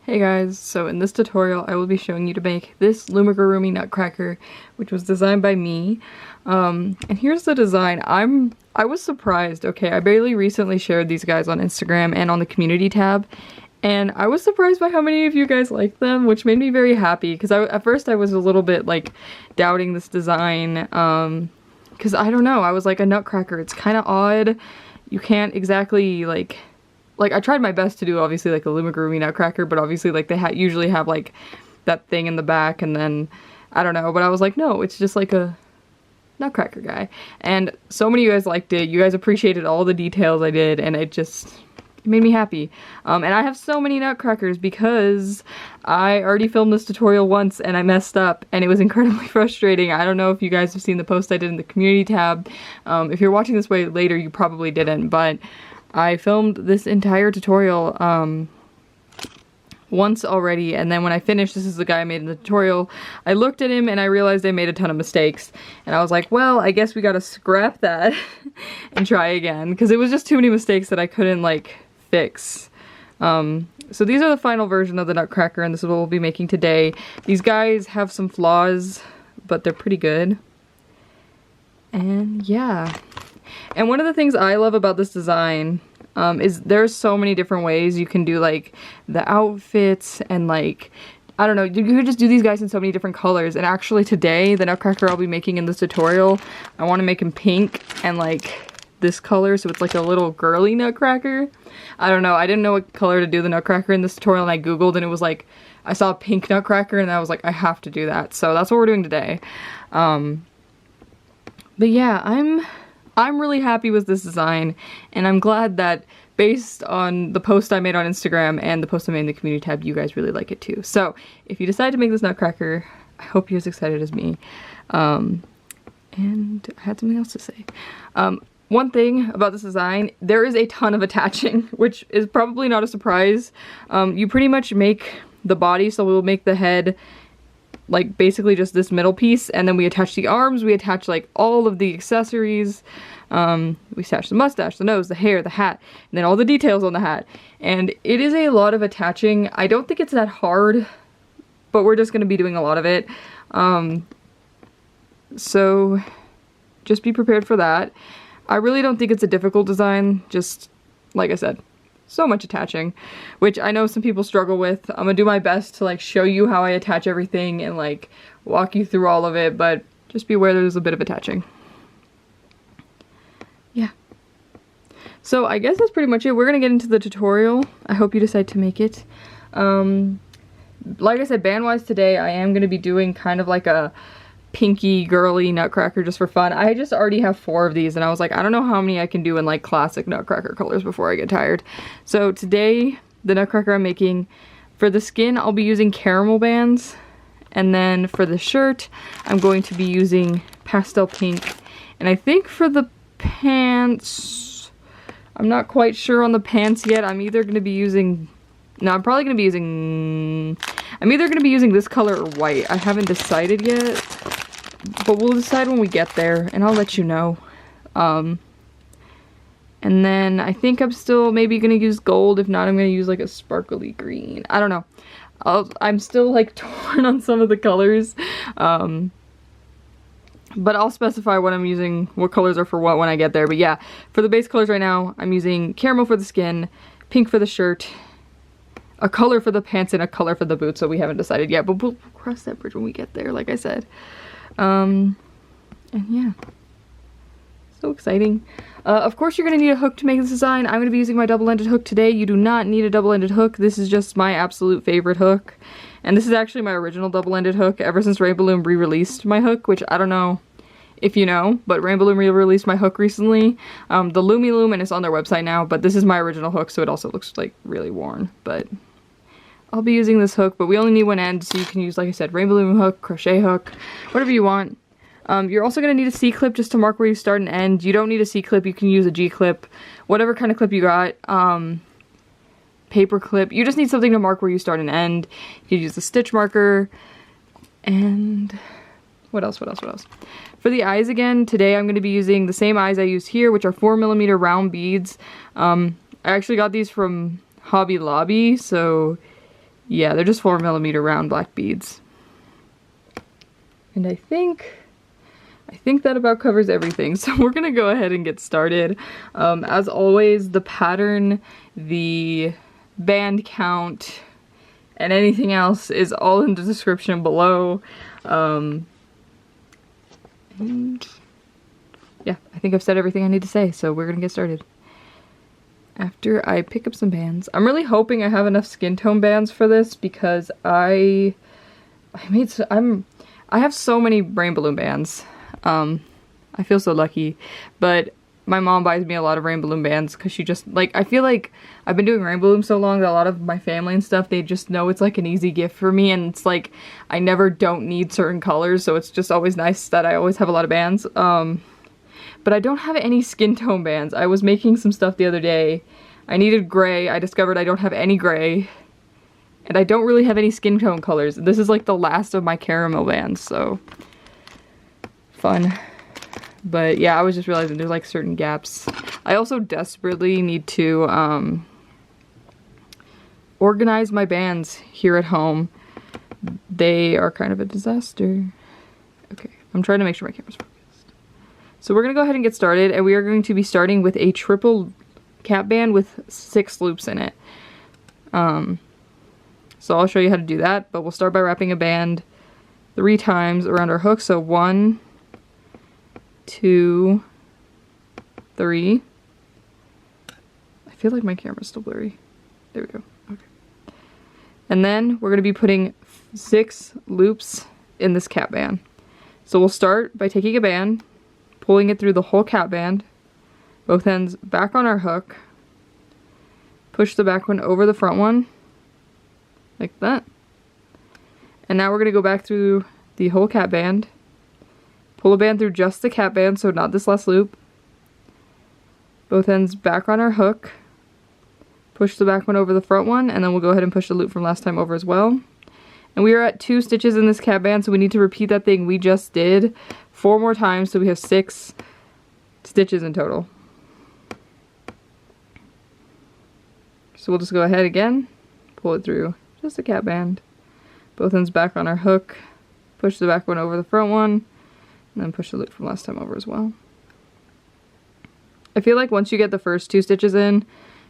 Hey guys, so in this tutorial I will be showing you to make this Loomigurumi Nutcracker, which was designed by me. And here's the design. I was surprised, okay, I barely recently shared these guys on Instagram and on the community tab, and I was surprised by how many of you guys liked them, which made me very happy, because at first I was a little bit like doubting this design, because I don't know, I was like, a nutcracker, it's kind of odd. You can't exactly like I tried my best to do obviously like a Loomigurumi Nutcracker, but obviously like they usually have like that thing in the back, and then I don't know, but I was like, no, it's just like a Nutcracker guy. And so many of you guys liked it, you guys appreciated all the details I did, and it made me happy. And I have so many Nutcrackers because I already filmed this tutorial once and I messed up and it was incredibly frustrating. I don't know if you guys have seen the post I did in the community tab. If you're watching this way later, you probably didn't, but I filmed this entire tutorial once already, and then when I finished, this is the guy I made in the tutorial, I looked at him and I realized I made a ton of mistakes, and I was like, well, I guess we gotta scrap that and try again, because it was just too many mistakes that I couldn't like fix. So these are the final version of the Nutcracker, and this is what we'll be making today. These guys have some flaws, but they're pretty good. And yeah. And one of the things I love about this design is there's so many different ways you can do like the outfits, and like, I don't know, you could just do these guys in so many different colors. And actually today, the Nutcracker I'll be making in this tutorial, I want to make him pink and like this color, so it's like a little girly Nutcracker. I don't know, I didn't know what color to do the Nutcracker in this tutorial, and I googled and it was like, I saw a pink Nutcracker and I was like, I have to do that. So that's what we're doing today. But yeah, I'm really happy with this design, and I'm glad that based on the post I made on Instagram and the post I made in the community tab, you guys really like it too. So if you decide to make this Nutcracker, I hope you're as excited as me. And I had something else to say. One thing about this design, there is a ton of attaching, which is probably not a surprise. You pretty much make the body, so we'll make the head like basically just this middle piece, and then we attach the arms, we attach like all of the accessories, we attach the mustache, the nose, the hair, the hat, and then all the details on the hat. And it is a lot of attaching. I don't think it's that hard, but we're just going to be doing a lot of it. So just be prepared for that. I really don't think it's a difficult design, just like I said, so much attaching, which I know some people struggle with. I'm gonna do my best to like show you how I attach everything and like walk you through all of it, but just be aware there's a bit of attaching. Yeah. So I guess that's pretty much it. We're gonna get into the tutorial. I hope you decide to make it. Like I said, band-wise today, I am gonna be doing kind of like a pinky girly Nutcracker just for fun. I just already have 4 of these, and I was like, I don't know how many I can do in like classic Nutcracker colors before I get tired. So today, the Nutcracker I'm making, for the skin I'll be using caramel bands, and then for the shirt I'm going to be using pastel pink, and I think for the pants, I'm not quite sure on the pants yet. I'm either going to be using, no, I'm probably going to be using, I'm either going to be using this color or white. I haven't decided yet, but we'll decide when we get there, and I'll let you know. And then I think I'm still maybe gonna use gold. If not, I'm gonna use like a sparkly green. I don't know. I'm still like torn on some of the colors. But I'll specify what I'm using, what colors are for what when I get there. But yeah, for the base colors right now, I'm using caramel for the skin, pink for the shirt, a color for the pants, and a color for the boots. So we haven't decided yet, but we'll cross that bridge when we get there, like I said. And yeah, so exciting. Of course you're going to need a hook to make this design. I'm going to be using my double-ended hook today. You do not need a double-ended hook. This is just my absolute favorite hook. And this is actually my original double-ended hook ever since Rainbowloom re-released my hook, which I don't know if you know, but Rainbowloom re-released my hook recently. The Loomigurumi, and it's on their website now, but this is my original hook, so it also looks like really worn, but I'll be using this hook, but we only need one end, so you can use, like I said, Rainbowloom hook, crochet hook, whatever you want. You're also going to need a C-clip just to mark where you start and end. You don't need a C-clip, you can use a G-clip, whatever kind of clip you got. Paper clip, you just need something to mark where you start and end. You can use a stitch marker, and what else? For the eyes again, today I'm going to be using the same eyes I used here, which are 4mm round beads. I actually got these from Hobby Lobby, so Yeah, they're just 4mm round black beads. And I think that about covers everything. So we're gonna go ahead and get started. As always, the pattern, the band count, and anything else is all in the description below. And yeah, I think I've said everything I need to say, so we're gonna get started. After I pick up some bands, I'm really hoping I have enough skin tone bands for this because I have so many Rainbowloom bands. I feel so lucky, but my mom buys me a lot of Rainbowloom bands because she just, like, I feel like I've been doing Rainbowloom so long that a lot of my family and stuff, they just know it's like an easy gift for me, and it's like I never don't need certain colors, so it's just always nice that I always have a lot of bands. But I don't have any skin tone bands. I was making some stuff the other day. I needed gray. I discovered I don't have any gray, and I don't really have any skin tone colors. This is like the last of my caramel bands, so fun. But yeah, I was just realizing there's like certain gaps. I also desperately need to organize my bands here at home. They are kind of a disaster. Okay, I'm trying to make sure my camera's focused. So we're gonna go ahead and get started, and we are going to be starting with a triple cap band with 6 loops in it. So I'll show you how to do that, but we'll start by wrapping a band 3 times around our hook. So 1, 2, 3. I feel like my camera's still blurry. There we go. Okay. And then we're going to be putting 6 loops in this cap band. So we'll start by taking a band, pulling it through the whole cap band, both ends back on our hook, push the back one over the front one, like that. And now we're going to go back through the whole cap band, pull a band through just the cap band, so not this last loop, both ends back on our hook, push the back one over the front one, and then we'll go ahead and push the loop from last time over as well. And we are at 2 stitches in this cap band, so we need to repeat that thing we just did 4 more times, so we have 6 stitches in total. So we'll just go ahead again, pull it through just a cap band, both ends back on our hook, push the back one over the front one, and then push the loop from last time over as well. I feel like once you get the first 2 stitches in,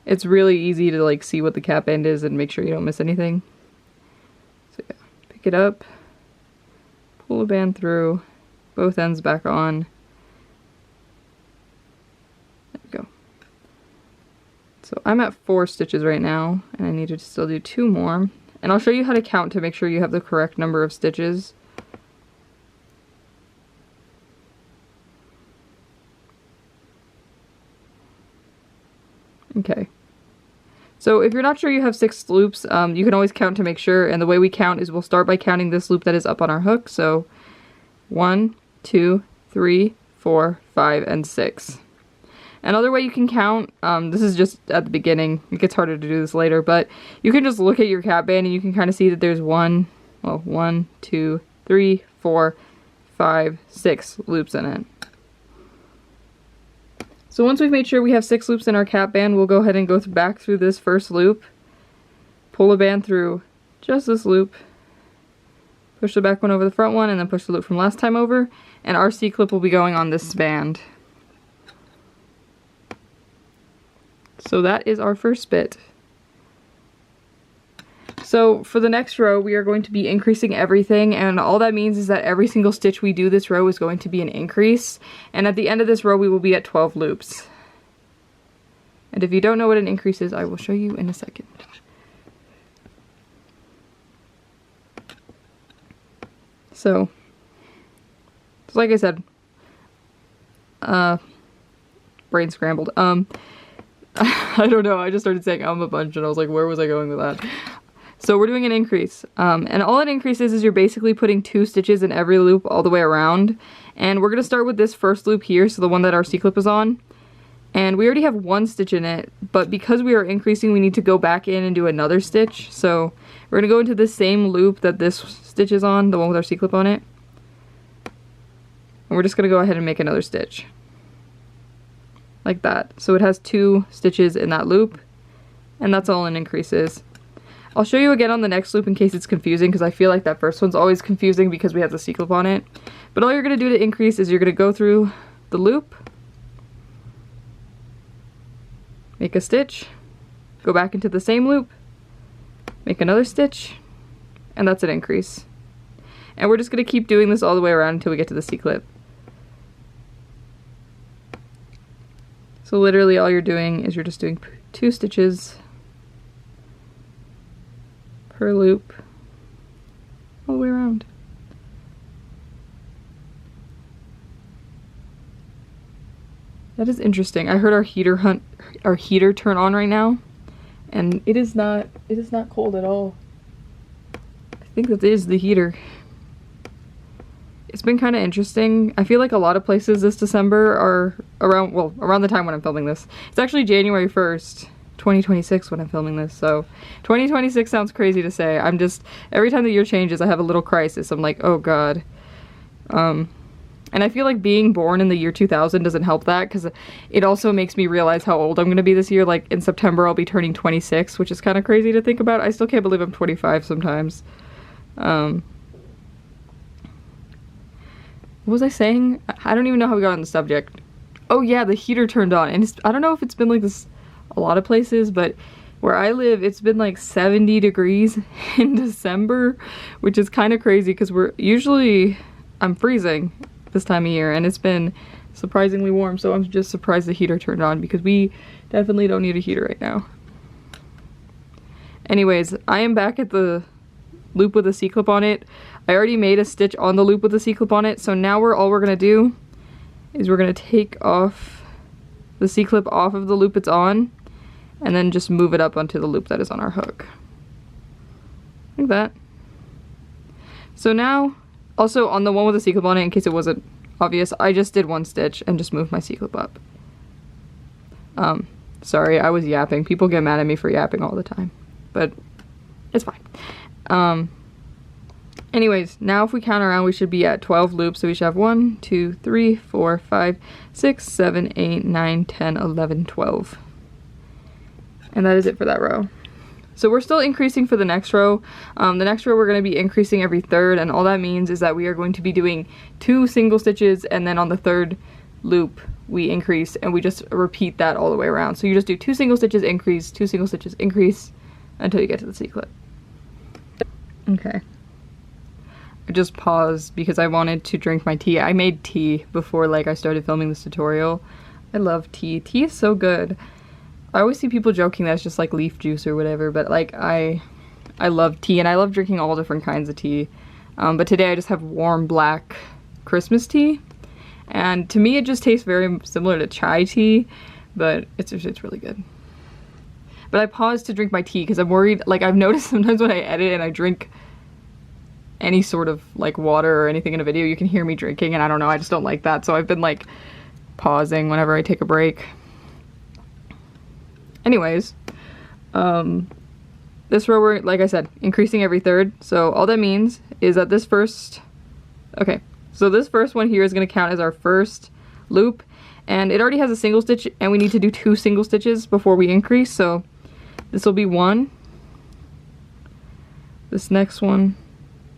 it's really easy to like see what the cap band is and make sure you don't miss anything. So yeah, pick it up, pull a band through, both ends back on. There we go. So I'm at 4 stitches right now, and I need to still do 2 more. And I'll show you how to count to make sure you have the correct number of stitches. Okay. So if you're not sure you have 6 loops, you can always count to make sure, and the way we count is we'll start by counting this loop that is up on our hook. So 1, 2, 3, 4, 5, and 6. Another way you can count, this is just at the beginning, it gets harder to do this later, but you can just look at your cap band and you can kind of see that there's 1, 2, 3, 4, 5, 6 loops in it. So once we've made sure we have 6 loops in our cap band, we'll go ahead and go back through this first loop, pull a band through just this loop, push the back one over the front one, and then push the loop from last time over, and our C-clip will be going on this band. So that is our first bit. So for the next row, we are going to be increasing everything, and all that means is that every single stitch we do this row is going to be an increase, and at the end of this row we will be at 12 loops. And if you don't know what an increase is, I will show you in a second. So like I said, brain scrambled. I don't know, I just started saying a bunch and I was like, where was I going with that? So we're doing an increase, and all it increases is you're basically putting 2 stitches in every loop all the way around, and we're going to start with this first loop here, so the one that our C-clip is on, and we already have 1 stitch in it, but because we are increasing we need to go back in and do another stitch, so we're going to go into the same loop that this stitch is on, the one with our C-clip on it, and we're just going to go ahead and make another stitch. Like that. So it has 2 stitches in that loop, and that's all an increase is. I'll show you again on the next loop in case it's confusing, because I feel like that first one's always confusing because we have the C-clip on it. But all you're going to do to increase is you're going to go through the loop, make a stitch, go back into the same loop, make another stitch, and that's an increase. And we're just going to keep doing this all the way around until we get to the C-clip. So literally all you're doing is you're just doing 2 stitches per loop all the way around. That is interesting. I heard our heater turn on right now, and it is not cold at all. I think that is the heater. It's been kind of interesting. I feel like a lot of places this December are around the time when I'm filming this. It's actually January 1st, 2026 when I'm filming this, so 2026 sounds crazy to say. I'm just, every time the year changes I have a little crisis. I'm like, oh god. And I feel like being born in the year 2000 doesn't help that, because it also makes me realize how old I'm gonna be this year. Like in September I'll be turning 26, which is kind of crazy to think about. I still can't believe I'm 25 sometimes. What was I saying? I don't even know how we got on the subject. Oh yeah, the heater turned on, and I don't know if it's been like this a lot of places, but where I live it's been like 70 degrees in December, which is kind of crazy because I'm freezing this time of year, and it's been surprisingly warm, so I'm just surprised the heater turned on because we definitely don't need a heater right now. Anyways, I am back at the loop with a C-clip on it. I already made a stitch on the loop with a C-clip on it, so now all we're gonna do is we're gonna take off the C-clip off of the loop it's on, and then just move it up onto the loop that is on our hook. Like that. So now, also on the one with the C-clip on it, in case it wasn't obvious, I just did 1 stitch and just moved my C-clip up. Sorry, I was yapping. People get mad at me for yapping all the time, but it's fine. Anyways, now if we count around, we should be at 12 loops. So we should have 1, 2, 3, 4, 5, 6, 7, 8, 9, 10, 11, 12. And that is it for that row. So we're still increasing for the next row. The next row we're going to be increasing every third, and all that means is that we are going to be doing 2 single stitches, and then on the third loop we increase, and we just repeat that all the way around. So you just do 2 single stitches, increase, 2 single stitches, increase, until you get to the C-clip. Okay. I just paused because I wanted to drink my tea. I made tea before I started filming this tutorial. I love tea. Tea is so good. I always see people joking that it's just like leaf juice or whatever, but I love tea, and I love drinking all different kinds of tea. But today I just have warm black Christmas tea, and to me it just tastes very similar to chai tea, but it's really good. But I paused to drink my tea because I'm worried, I've noticed sometimes when I edit and I drink any sort of water or anything in a video, you can hear me drinking, and I don't know, I just don't like that, so I've been pausing whenever I take a break. Anyways, this row we're, like I said, increasing every third, so all that means is that this first one here is going to count as our first loop, and it already has a single stitch, and we need to do 2 single stitches before we increase, so this will be 1, this next one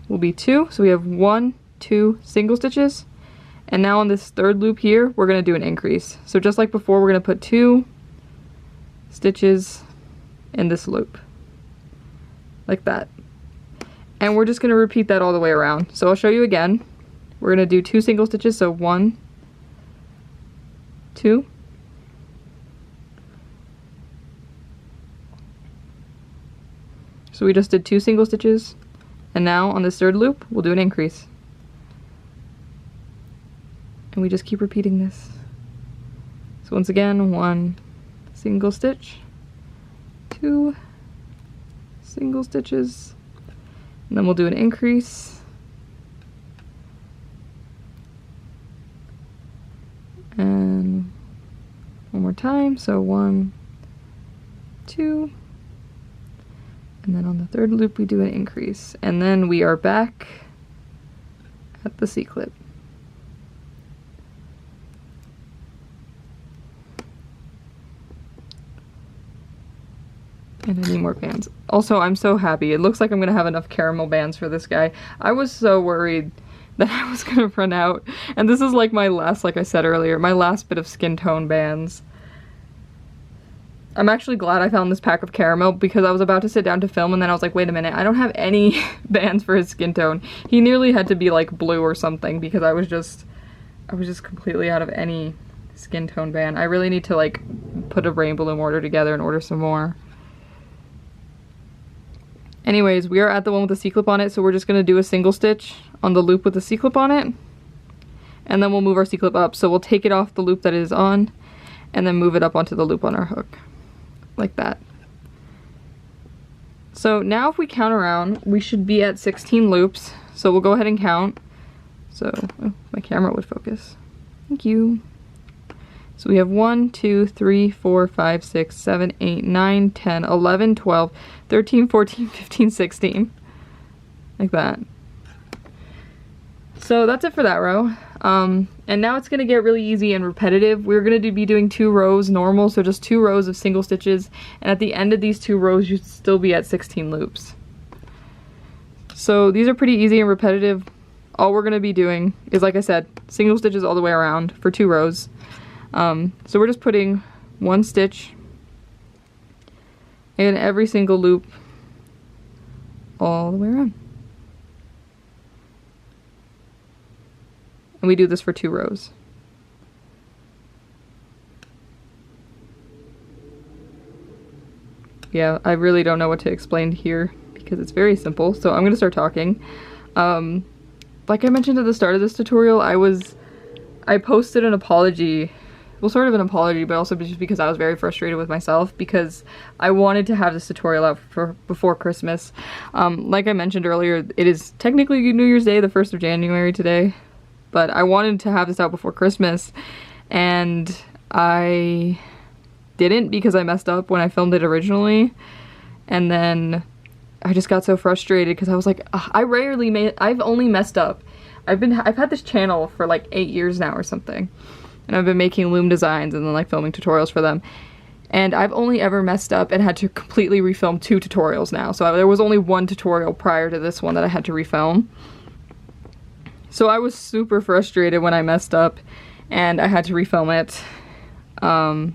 will be 2, so we have 1, 2 single stitches, and now on this third loop here we're going to do an increase. So just like before, we're going to put 2 stitches in this loop like that, and we're just going to repeat that all the way around. So I'll show you again. We're going to do 2 single stitches, so 1, 2, so we just did 2 single stitches, and now on this third loop we'll do an increase, and we just keep repeating this. So once again, 1 single stitch, 2 single stitches, and then we'll do an increase, and one more time, so 1, 2, and then on the third loop we do an increase, and then we are back at the C-clip. And I need more bands. Also, I'm so happy. It looks like I'm gonna have enough caramel bands for this guy. I was so worried that I was gonna run out. And this is like my last, like I said earlier, my last bit of skin tone bands. I'm actually glad I found this pack of caramel because I was about to sit down to film and then I was like, wait a minute, I don't have any bands for his skin tone. He nearly had to be like blue or something because I was just completely out of any skin tone band. I really need to like put a Rainbowloom order together and order some more. Anyways, we are at the one with the C-clip on it, so we're just gonna do a single stitch on the loop with the C-clip on it. And then we'll move our C-clip up. So we'll take it off the loop that it is on and then move it up onto the loop on our hook. Like that. So now if we count around, we should be at 16 loops. So we'll go ahead and count. So, oh, my camera would focus. Thank you. So we have 1, 2, 3, 4, 5, 6, 7, 8, 9, 10, 11, 12, 13, 14, 15, 16. Like that. So that's it for that row. And now it's going to get really easy and repetitive. We're going to be doing 2 rows normal, so just 2 rows of single stitches. And at the end of these 2 rows, you'd still be at 16 loops. So these are pretty easy and repetitive. All we're going to be doing is, like I said, single stitches all the way around for 2 rows. So we're just putting 1 stitch in every single loop all the way around. And we do this for 2 rows. Yeah, I really don't know what to explain here because it's very simple, so I'm gonna start talking. Like I mentioned at the start of this tutorial, I posted an apology, well, sort of an apology, but also just because I was very frustrated with myself because I wanted to have this tutorial out before Christmas. Like I mentioned earlier, it is technically New Year's Day, the 1st of January today. But I wanted to have this out before Christmas, and I didn't because I messed up when I filmed it originally, and then I just got so frustrated because I was like, I've only messed up. I've had this channel for like 8 years now or something, and I've been making loom designs and then like filming tutorials for them, and I've only ever messed up and had to completely refilm 2 tutorials now. So there was only 1 tutorial prior to this one that I had to refilm. So I was super frustrated when I messed up and I had to refilm it. And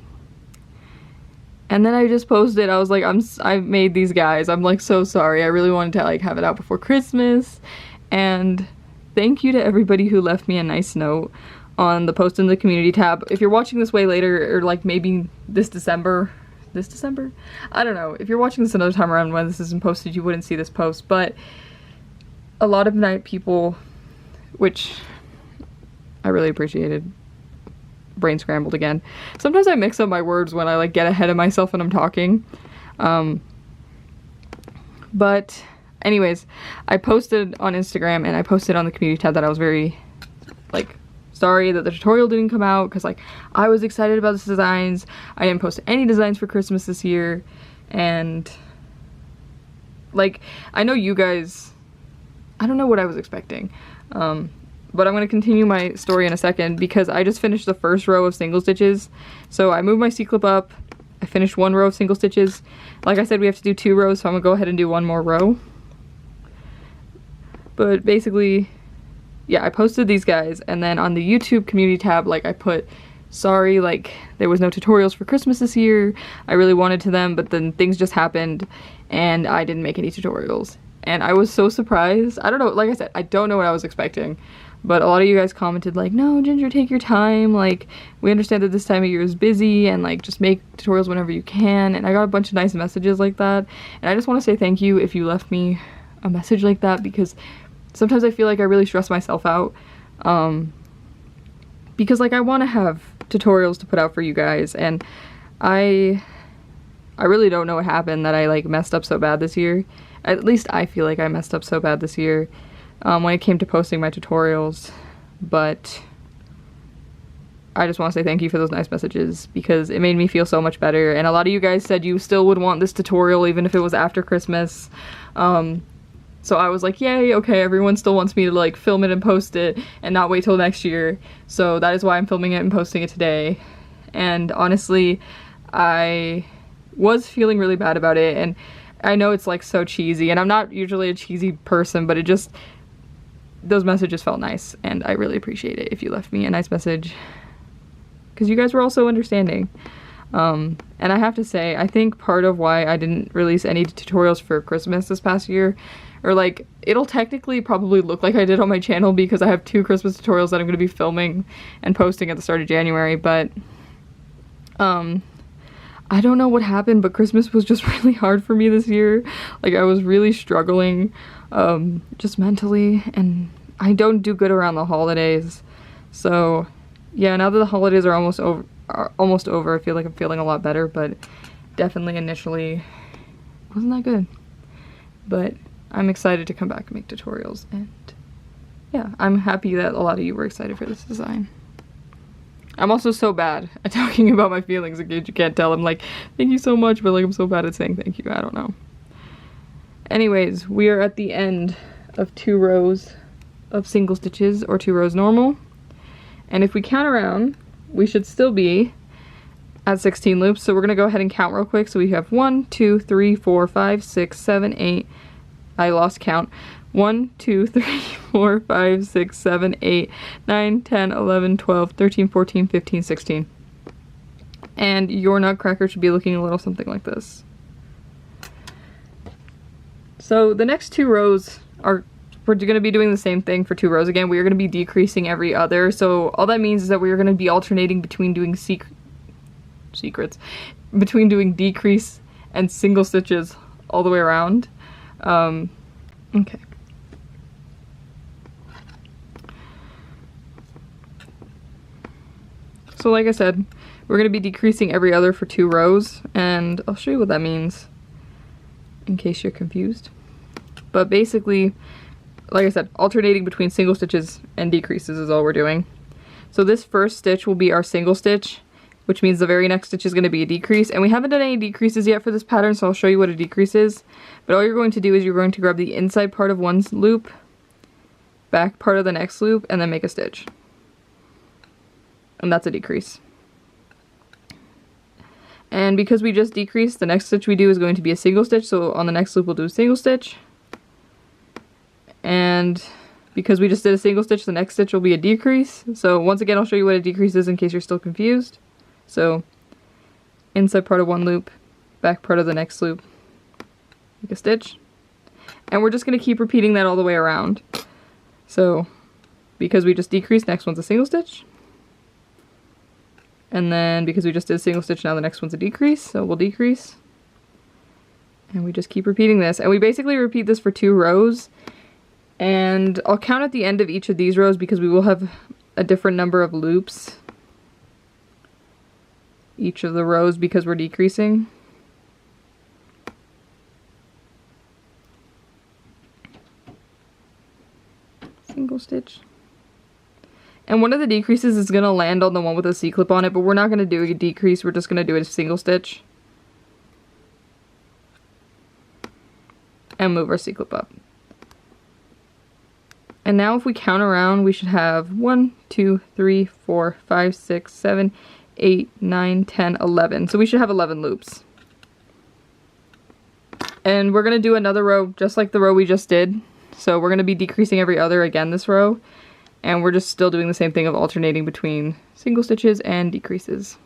then I just posted, I was like, I made these guys. I'm like so sorry. I really wanted to like have it out before Christmas. And thank you to everybody who left me a nice note on the post in the community tab. If you're watching this way later or like maybe this December, I don't know. If you're watching this another time around when this isn't posted, you wouldn't see this post. But a lot of night people, which I really appreciated. Brain scrambled again. Sometimes I mix up my words when I like get ahead of myself when I'm talking. But anyways, I posted on Instagram and I posted on the community tab that I was very like sorry that the tutorial didn't come out because like I was excited about the designs. I didn't post any designs for Christmas this year, and like I know you guys, I don't know what I was expecting. But I'm going to continue my story in a second because I just finished the first row of single stitches. So I moved my C-clip up, I finished 1 row of single stitches. Like I said, we have to do 2 rows, so I'm going to go ahead and do 1 more row. But basically, yeah, I posted these guys, and then on the YouTube community tab, like I put, sorry, like there was no tutorials for Christmas this year. I really wanted to them, but then things just happened and I didn't make any tutorials. And I was so surprised. I don't know, like I said, I don't know what I was expecting. But a lot of you guys commented like, no, Ginger, take your time. Like, we understand that this time of year is busy and like, just make tutorials whenever you can. And I got a bunch of nice messages like that. And I just want to say thank you if you left me a message like that because sometimes I feel like I really stress myself out. Because like I want to have tutorials to put out for you guys. And I really don't know what happened that I like messed up so bad this year. At least I feel like I messed up so bad this year. When it came to posting my tutorials, but I just want to say thank you for those nice messages because it made me feel so much better, and a lot of you guys said you still would want this tutorial even if it was after Christmas. So I was like, yay, okay, everyone still wants me to like film it and post it and not wait till next year, so that is why I'm filming it and posting it today. And honestly, I was feeling really bad about it, and I know it's like so cheesy, and I'm not usually a cheesy person, but it just, those messages felt nice, and I really appreciate it if you left me a nice message, because you guys were all so understanding. And I have to say, I think part of why I didn't release any tutorials for Christmas this past year, or like, it'll technically probably look like I did on my channel because I have 2 Christmas tutorials that I'm going to be filming and posting at the start of January, but I don't know what happened, but Christmas was just really hard for me this year. Like, I was really struggling, just mentally, and I don't do good around the holidays. So yeah, now that the holidays are almost over, I feel like I'm feeling a lot better, but definitely initially wasn't that good. But I'm excited to come back and make tutorials, and yeah, I'm happy that a lot of you were excited for this design. I'm also so bad at talking about my feelings, in case you can't tell. I'm like, thank you so much, but like, I'm so bad at saying thank you, I don't know. Anyways, we are at the end of 2 rows of single stitches, or 2 rows normal. And if we count around, we should still be at 16 loops. So we're gonna go ahead and count real quick. So we have 1, 2, 3, 4, 5, 6, 7, 8. I lost count. 1, 2, 3, 4, 5, 6, 7, 8, 9, 10, 11, 12, 13, 14, 15, 16. And your nutcracker should be looking a little something like this. So the next 2 rows are, we're going to be doing the same thing for 2 rows again. We are going to be decreasing every other. So all that means is that we are going to be alternating between doing secrets, between doing decrease and single stitches all the way around. Okay. So like I said, we're going to be decreasing every other for 2 rows, and I'll show you what that means in case you're confused. But basically, like I said, alternating between single stitches and decreases is all we're doing. So this first stitch will be our single stitch, which means the very next stitch is going to be a decrease, and we haven't done any decreases yet for this pattern, so I'll show you what a decrease is. But all you're going to do is you're going to grab the inside part of one loop, back part of the next loop, and then make a stitch. And that's a decrease. And because we just decreased, the next stitch we do is going to be a single stitch, so on the next loop we'll do a single stitch. And because we just did a single stitch, the next stitch will be a decrease. So once again, I'll show you what a decrease is in case you're still confused. So inside part of one loop, back part of the next loop, make a stitch. And we're just going to keep repeating that all the way around. So because we just decreased, next one's a single stitch. And then because we just did a single stitch, now the next one's a decrease, so we'll decrease. And we just keep repeating this. And we basically repeat this for 2 rows. And I'll count at the end of each of these rows because we will have a different number of loops each of the rows because we're decreasing. Single stitch. And one of the decreases is going to land on the one with a C-clip on it, but we're not going to do a decrease, we're just going to do a single stitch. And move our C-clip up. And now if we count around, we should have 1, 2, 3, 4, 5, 6, 7, 8, 9, 10, 11. So we should have 11 loops. And we're going to do another row just like the row we just did. So we're going to be decreasing every other again this row. And we're just still doing the same thing of alternating between single stitches and decreases.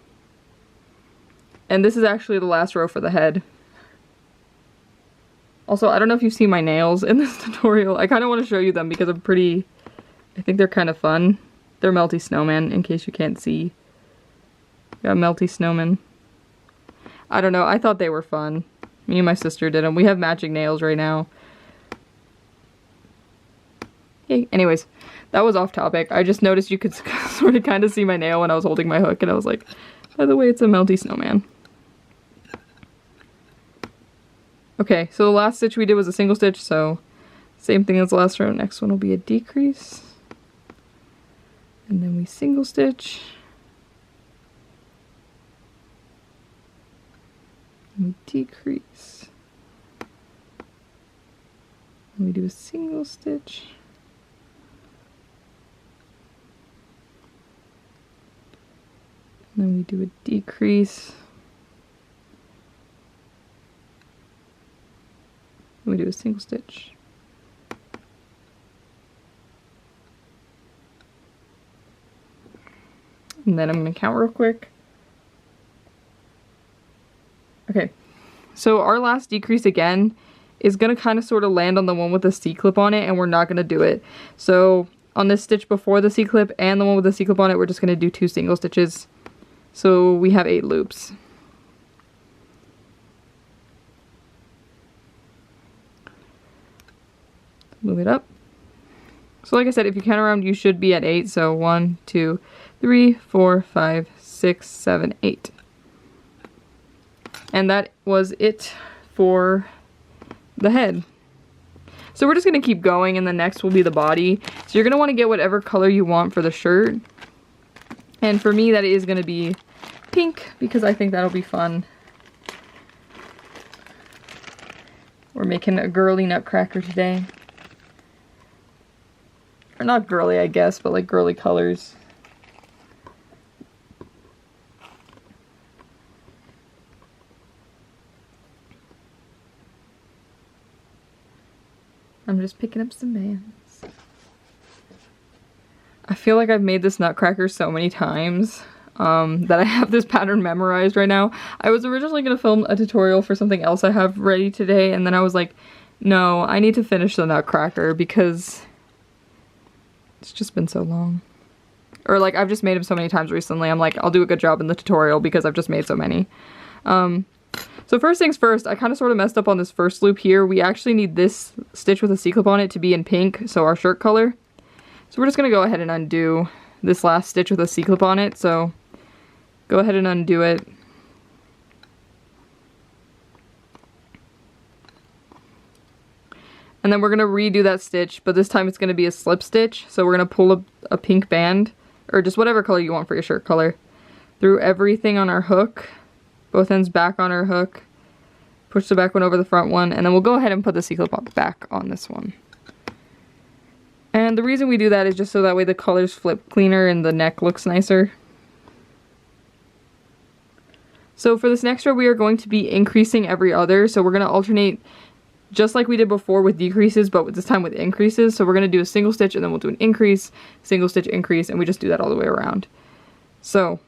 And this is actually the last row for the head. Also, I don't know if you've seen my nails in this tutorial. I kind of want to show you them because I think they're kind of fun. They're melty snowman, in case you can't see. Got melty snowman. I don't know, I thought they were fun. Me and my sister did them. We have matching nails right now. Yay. Anyways, that was off topic. I just noticed you could sort of kind of see my nail when I was holding my hook, and I was like, by the way, it's a melty snowman. Okay, so the last stitch we did was a single stitch, so same thing as the last row. Next one will be a decrease. And then we single stitch. And we decrease. And we do a single stitch. And then we do a decrease. we do a single stitch. And then I'm going to count real quick. Okay, so our last decrease again is going to kind of sort of land on the one with the C-clip on it, and we're not going to do it. So on this stitch before the C-clip and the one with the C-clip on it, we're just going to do 2 single stitches. So we have 8 loops. Move it up. So like I said, if you count around, you should be at 8. So 1, 2, 3, 4, 5, 6, 7, 8. And that was it for the head. So we're just going to keep going, and the next will be the body. So you're going to want to get whatever color you want for the shirt. And for me, that is going to be pink, because I think that'll be fun. We're making a girly nutcracker today. Or not girly, I guess, but like girly colors. I'm just picking up some bands. I feel like I've made this nutcracker so many times that I have this pattern memorized right now. I was originally going to film a tutorial for something else I have ready today, and then I was like, no, I need to finish the nutcracker because it's just been so long. Or like, I've just made them so many times recently, I'm like, I'll do a good job in the tutorial because I've just made so many. So first things first, I kind of sort of messed up on this first loop here. We actually need this stitch with a C-clip on it to be in pink, so our shirt color. So we're just going to go ahead and undo this last stitch with a C-clip on it, so go ahead and undo it. And then we're going to redo that stitch, but this time it's going to be a slip stitch. So we're going to pull a pink band, or just whatever color you want for your shirt color, through everything on our hook. Both ends back on our hook. Push the back one over the front one, and then we'll go ahead and put the C-clip back on this one. And the reason we do that is just so that way the colors flip cleaner and the neck looks nicer. So for this next row, we are going to be increasing every other. So we're going to alternate just like we did before with decreases, but this time with increases. So we're going to do a single stitch, and then we'll do an increase, single stitch, increase, and we just do that all the way around. So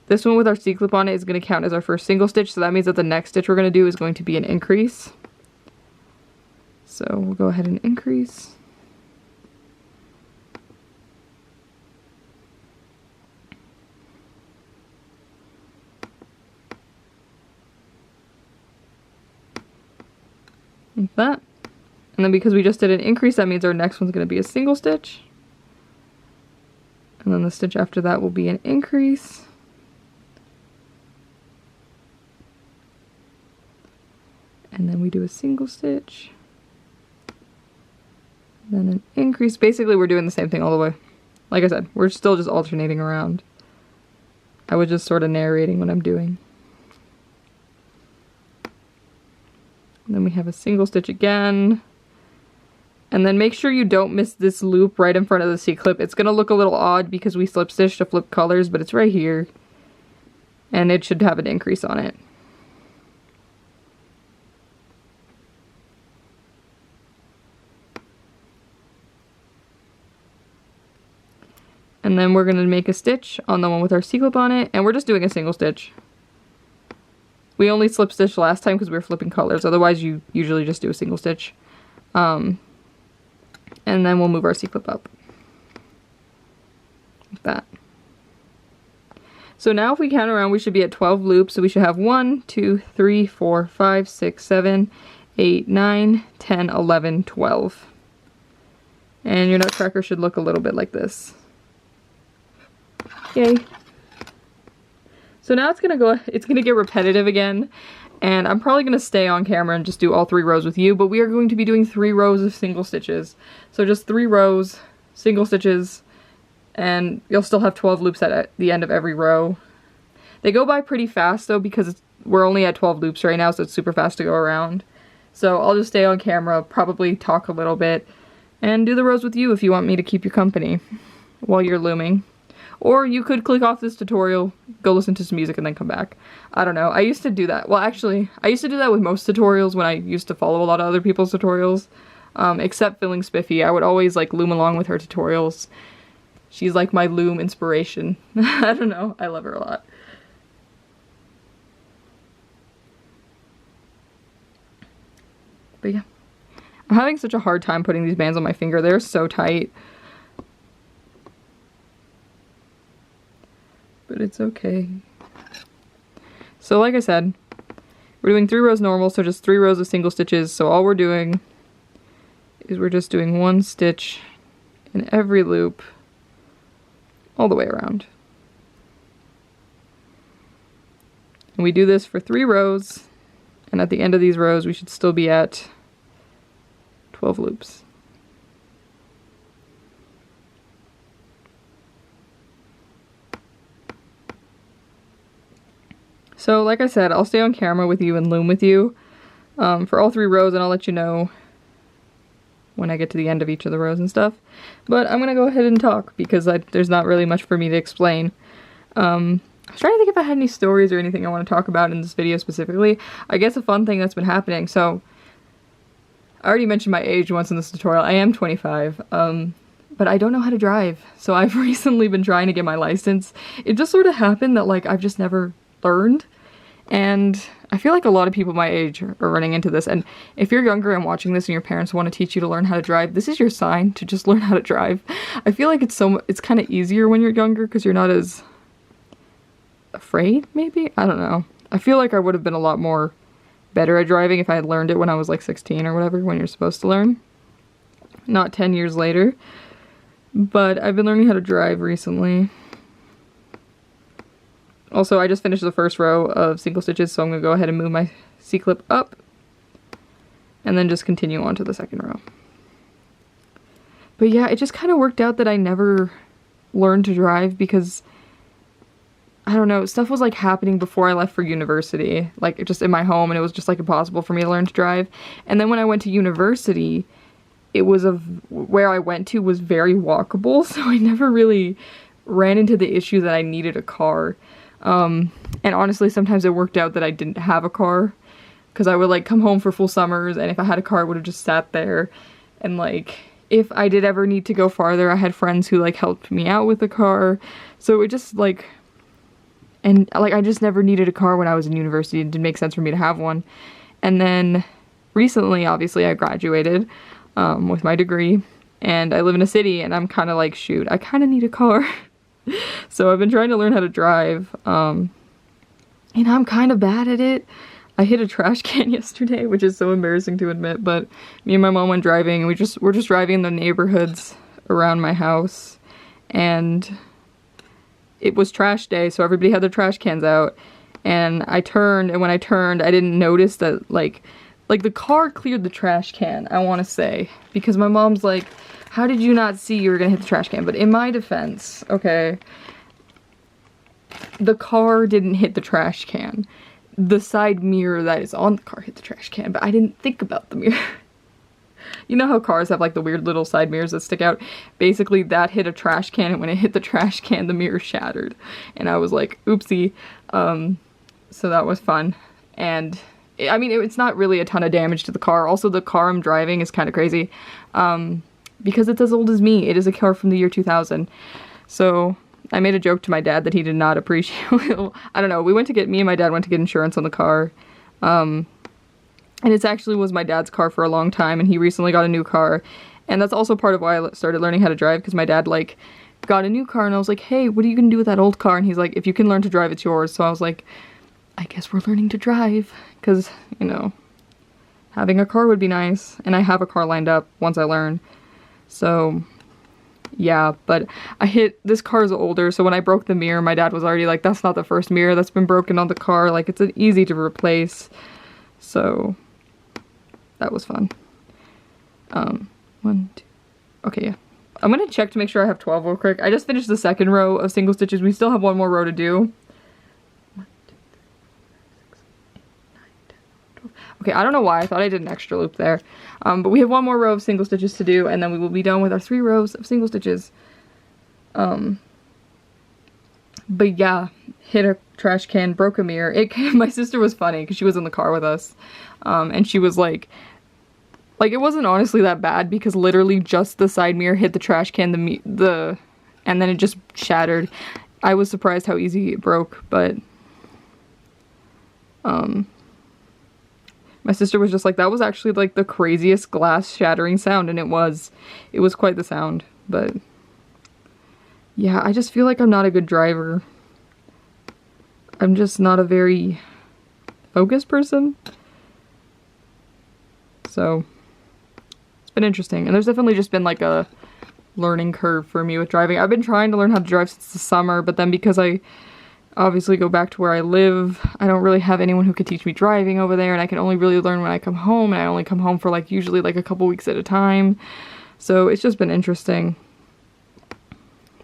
this one with our C-clip on it is going to count as our first single stitch, so that means that the next stitch we're going to do is going to be an increase. So we'll go ahead and increase. Like that. And then because we just did an increase, that means our next one's going to be a single stitch. And then the stitch after that will be an increase. And then we do a single stitch, then an increase. Basically, we're doing the same thing all the way. Like I said, we're still just alternating around. I was just sort of narrating what I'm doing. And then we have a single stitch again. And then make sure you don't miss this loop right in front of the C-clip. It's going to look a little odd because we slip stitched to flip colors, but it's right here. And it should have an increase on it. And then we're going to make a stitch on the one with our C-clip on it, and we're just doing a single stitch. We only slip stitched last time because we were flipping colors, otherwise you usually just do a single stitch. And then we'll move our C-clip up. Like that. So now if we count around, we should be at 12 loops, so we should have 1, 2, 3, 4, 5, 6, 7, 8, 9, 10, 11, 12. And your nutcracker should look a little bit like this. Yay. So now it's gonna get repetitive again, and I'm probably gonna stay on camera and just do all 3 rows with you, but we are going to be doing 3 rows of single stitches. So just 3 rows, single stitches, and you'll still have 12 loops at the end of every row. They go by pretty fast though, because we're only at 12 loops right now, so it's super fast to go around. So I'll just stay on camera, probably talk a little bit, and do the rows with you if you want me to keep you company while you're looming. Or you could click off this tutorial, go listen to some music, and then come back. I don't know. I used to do that. Well, actually, I used to do that with most tutorials when I used to follow a lot of other people's tutorials. Except Filling Spiffy. I would always like loom along with her tutorials. She's like my loom inspiration. I don't know. I love her a lot. But yeah. I'm having such a hard time putting these bands on my finger. They're so tight. But it's okay. So like I said, we're doing 3 rows normal, so just 3 rows of single stitches. So all we're doing is we're just doing 1 stitch in every loop all the way around. And we do this for 3 rows, and at the end of these rows we should still be at 12 loops. So like I said, I'll stay on camera with you and loom with you for all 3 rows, and I'll let you know when I get to the end of each of the rows and stuff. But I'm gonna go ahead and talk because there's not really much for me to explain. I was trying to think if I had any stories or anything I want to talk about in this video specifically. I guess a fun thing that's been happening. So I already mentioned my age once in this tutorial. I am 25, but I don't know how to drive. So I've recently been trying to get my license. It just sort of happened that like I've just never learned. And I feel like a lot of people my age are running into this, and if you're younger and watching this and your parents want to teach you to learn how to drive, this is your sign to just learn how to drive. I feel like it's kind of easier when you're younger because you're not as afraid, maybe? I don't know. I feel like I would have been a lot more better at driving if I had learned it when I was like 16 or whatever, when you're supposed to learn. Not 10 years later. But I've been learning how to drive recently. Also, I just finished the first row of single stitches, so I'm going to go ahead and move my C-clip up and then just continue on to the second row. But yeah, it just kind of worked out that I never learned to drive because, I don't know, stuff was like happening before I left for university, like just in my home, and it was just like impossible for me to learn to drive. And then when I went to university, where I went to was very walkable, so I never really ran into the issue that I needed a car. And honestly, sometimes it worked out that I didn't have a car, because I would like come home for full summers, and if I had a car, I would have just sat there. And like, if I did ever need to go farther, I had friends who like helped me out with the car. So it just like, and like I just never needed a car when I was in university. It didn't make sense for me to have one. And then recently, obviously, I graduated with my degree, and I live in a city, and I'm kind of like, shoot, I kind of need a car. So I've been trying to learn how to drive, and I'm kind of bad at it. I hit a trash can yesterday, which is so embarrassing to admit, but me and my mom went driving, and we're just driving in the neighborhoods around my house, and it was trash day, so everybody had their trash cans out, and I turned, and when I turned, I didn't notice that, like the car cleared the trash can, I want to say, because my mom's like, how did you not see you were gonna hit the trash can? But in my defense, okay, the car didn't hit the trash can. The side mirror that is on the car hit the trash can, but I didn't think about the mirror. You know how cars have like the weird little side mirrors that stick out? Basically, that hit a trash can, and when it hit the trash can, the mirror shattered. And I was like, oopsie. So that was fun. And I mean, it's not really a ton of damage to the car. Also, the car I'm driving is kind of crazy. Because it's as old as me. It is a car from the year 2000. So I made a joke to my dad that he did not appreciate. I don't know. Me and my dad went to get insurance on the car. And it actually was my dad's car for a long time, and he recently got a new car. And that's also part of why I started learning how to drive, because my dad like got a new car, and I was like, hey, what are you gonna do with that old car? And he's like, if you can learn to drive, it's yours. So I was like, I guess we're learning to drive, because, you know, having a car would be nice. And I have a car lined up once I learn. So yeah, but this car is older, so when I broke the mirror, my dad was already like, that's not the first mirror that's been broken on the car, like it's easy to replace. So that was fun. 1, 2, okay, yeah. I'm gonna check to make sure I have 12 real quick. I just finished the second row of single stitches. We still have one more row to do. 1, 2, 3, 4, 5, 6, 7, 8, 9, 10, 12. Okay, I don't know why I thought I did an extra loop there. But we have one more row of single stitches to do, and then we will be done with our 3 rows of single stitches. But yeah, hit a trash can, broke a mirror. My sister was funny because she was in the car with us, and she was like it wasn't honestly that bad because literally just the side mirror hit the trash can, and then it just shattered. I was surprised how easy it broke, but my sister was just like, that was actually like the craziest glass shattering sound, and it was quite the sound. But yeah, I just feel like I'm not a good driver. I'm just not a very focused person. So it's been interesting, and there's definitely just been like a learning curve for me with driving. I've been trying to learn how to drive since the summer, but then because I obviously go back to where I live, I don't really have anyone who could teach me driving over there, and I can only really learn when I come home, and I only come home for like usually like a couple weeks at a time. So it's just been interesting.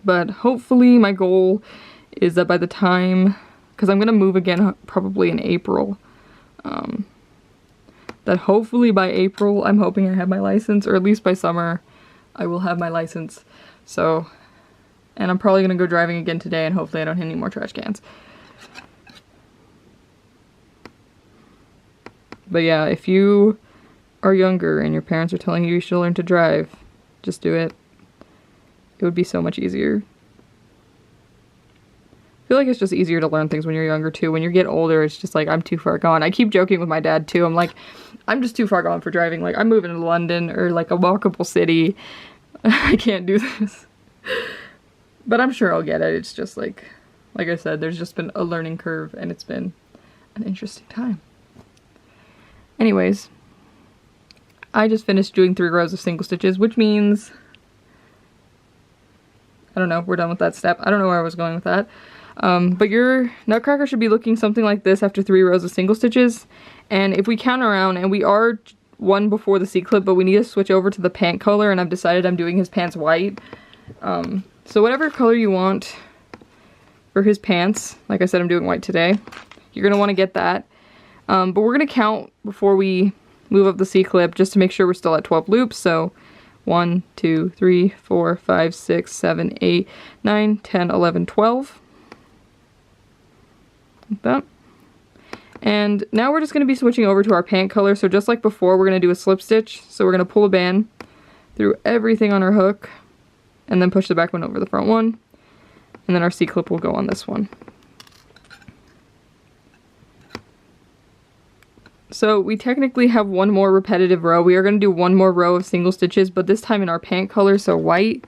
But hopefully my goal is that by the time, because I'm gonna move again probably in April, that hopefully by April I'm hoping I have my license, or at least by summer I will have my license. So, and I'm probably gonna go driving again today, and hopefully I don't hit any more trash cans. But yeah, if you are younger and your parents are telling you should learn to drive, just do it. It would be so much easier. I feel like it's just easier to learn things when you're younger too. When you get older, it's just like, I'm too far gone. I keep joking with my dad too. I'm like, I'm just too far gone for driving. Like, I'm moving to London or like a walkable city. I can't do this. But I'm sure I'll get it. It's just like I said, there's just been a learning curve, and it's been an interesting time. Anyways, I just finished doing 3 rows of single stitches, which means, I don't know, we're done with that step. I don't know where I was going with that. But your Nutcracker should be looking something like this after 3 rows of single stitches. And if we count around, and we are one before the C-clip, but we need to switch over to the pant color, and I've decided I'm doing his pants white. So whatever color you want for his pants, like I said, I'm doing white today. You're going to want to get that. But we're going to count before we move up the C-clip just to make sure we're still at 12 loops. So 1, 2, 3, 4, 5, 6, 7, 8, 9, 10, 11, 12. Like that. And now we're just going to be switching over to our pant color. So just like before, we're going to do a slip stitch. So we're going to pull a band through everything on our hook, and then push the back one over the front one. And then our C-clip will go on this one. So we technically have one more repetitive row. We are going to do one more row of single stitches, but this time in our pant color, so white.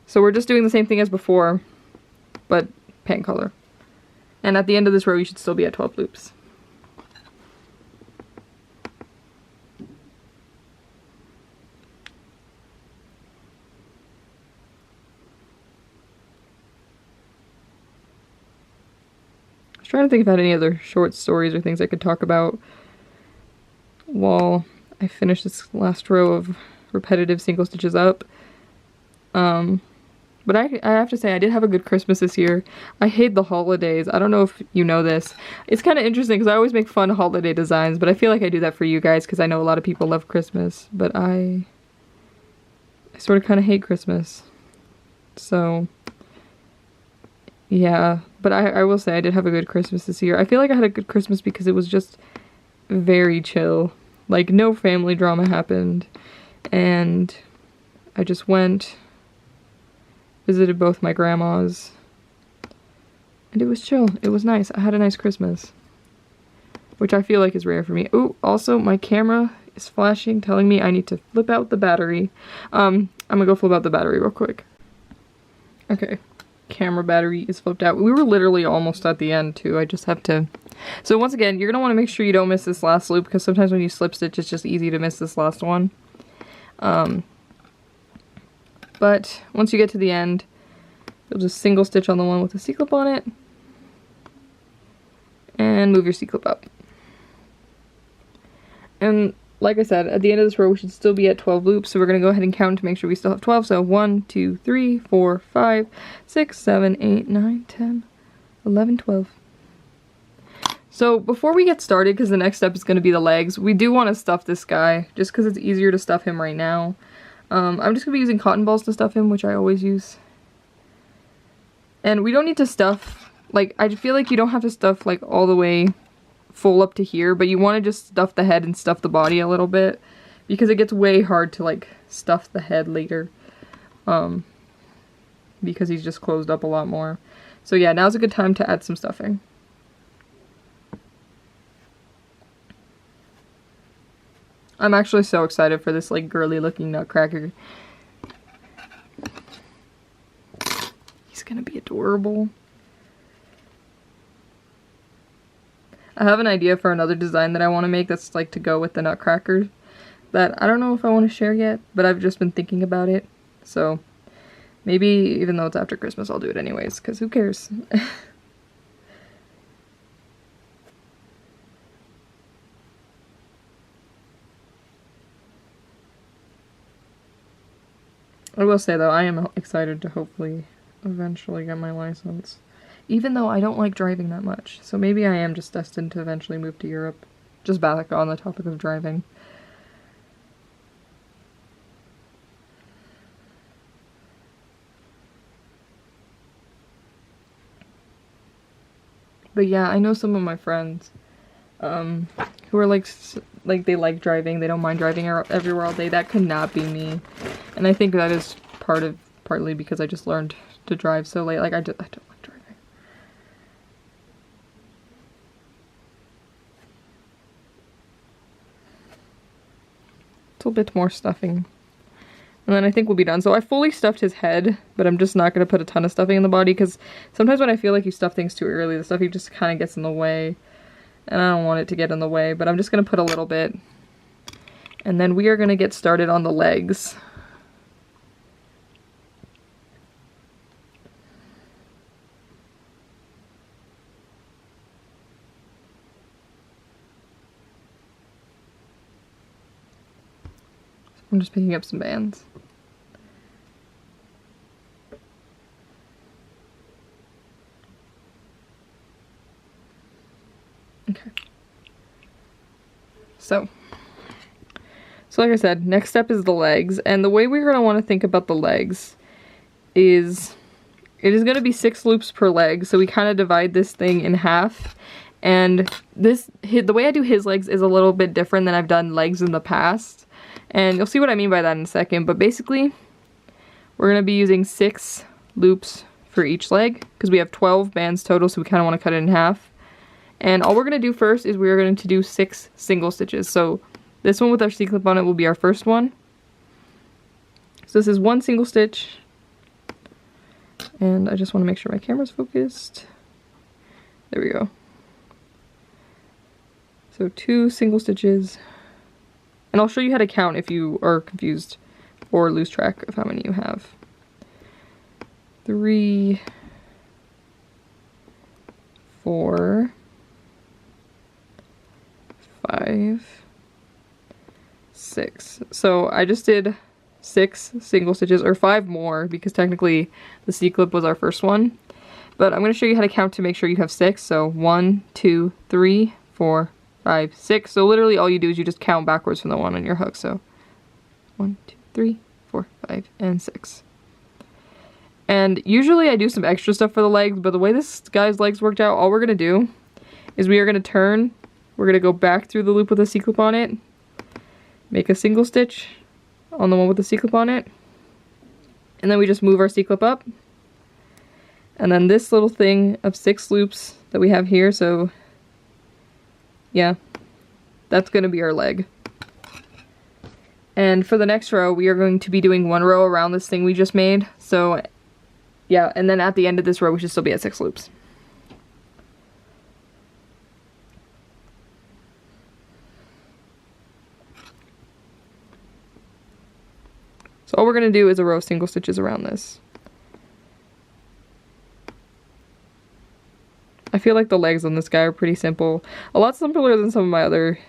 So we're just doing the same thing as before, but pant color. And at the end of this row, you should still be at 12 loops. I was trying to think if I had any other short stories or things I could talk about while I finish this last row of repetitive single stitches up. But I have to say, I did have a good Christmas this year. I hate the holidays. I don't know if you know this. It's kind of interesting because I always make fun holiday designs, but I feel like I do that for you guys because I know a lot of people love Christmas, but I sort of kind of hate Christmas. So, yeah. But I will say I did have a good Christmas this year. I feel like I had a good Christmas because it was just very chill. Like, no family drama happened. And I just went, visited both my grandmas, and it was chill. It was nice. I had a nice Christmas, which I feel like is rare for me. Ooh, also my camera is flashing, telling me I need to flip out the battery. I'm gonna go flip out the battery real quick. Okay, camera battery is flipped out. We were literally almost at the end too. I just have to. So once again, you're gonna want to make sure you don't miss this last loop because sometimes when you slip stitch, it's just easy to miss this last one. But once you get to the end, you'll just single stitch on the one with the C-clip on it, and move your C-clip up. And like I said, at the end of this row, we should still be at 12 loops, so we're going to go ahead and count to make sure we still have 12. So 1, 2, 3, 4, 5, 6, 7, 8, 9, 10, 11, 12. So before we get started, because the next step is going to be the legs, we do want to stuff this guy, just because it's easier to stuff him right now. I'm just going to be using cotton balls to stuff him, which I always use. And we don't need to stuff, like, I feel like you don't have to stuff like all the way full up to here, but you want to just stuff the head and stuff the body a little bit, because it gets way hard to like stuff the head later, because he's just closed up a lot more. So yeah, now's a good time to add some stuffing. I'm actually so excited for this like girly looking Nutcracker. He's gonna be adorable. I have an idea for another design that I want to make that's like to go with the Nutcracker that I don't know if I want to share yet, but I've just been thinking about it. So maybe even though it's after Christmas, I'll do it anyways, because who cares? I will say though, I am excited to hopefully eventually get my license. Even though I don't like driving that much. So maybe I am just destined to eventually move to Europe. Just back on the topic of driving. But yeah, I know some of my friends who are like they like driving, they don't mind driving everywhere all day. That could not be me. And I think that is partly because I just learned to drive so late. Like I don't like driving. It's a bit more stuffing. And then I think we'll be done. So I fully stuffed his head, but I'm just not going to put a ton of stuffing in the body, because sometimes when I feel like you stuff things too early, the stuffing just kind of gets in the way. And I don't want it to get in the way, but I'm just going to put a little bit. And then we are going to get started on the legs. I'm just picking up some bands. Okay. So like I said, next step is the legs, and the way we're going to want to think about the legs is it is going to be 6 loops per leg, so we kind of divide this thing in half, and the way I do his legs is a little bit different than I've done legs in the past, and you'll see what I mean by that in a second. But basically, we're going to be using 6 loops for each leg, because we have 12 bands total, so we kind of want to cut it in half. And all we're going to do first is we're going to do 6 single stitches. So this one with our C-clip on it will be our first one. So this is 1 single stitch. And I just want to make sure my camera's focused. There we go. So 2 single stitches. And I'll show you how to count if you are confused or lose track of how many you have. 3, 4, 5, 6. So I just did 6 single stitches, or 5 more, because technically the C-clip was our first one. But I'm going to show you how to count to make sure you have 6. So 1, 2, 3, 4, 5, 6. So literally all you do is you just count backwards from the one on your hook. So 1, 2, 3, 4, 5, and 6. And usually I do some extra stuff for the legs, but the way this guy's legs worked out, all we're going to do is we are going to turn. We're going to go back through the loop with a C-clip on it, make a single stitch on the one with the C-clip on it, and then we just move our C-clip up. And then this little thing of 6 loops that we have here, so yeah, that's going to be our leg. And for the next row, we are going to be doing 1 row around this thing we just made. So yeah, and then at the end of this row, we should still be at 6 loops. So all we're going to do is a row of single stitches around this. I feel like the legs on this guy are pretty simple. A lot simpler than some of my other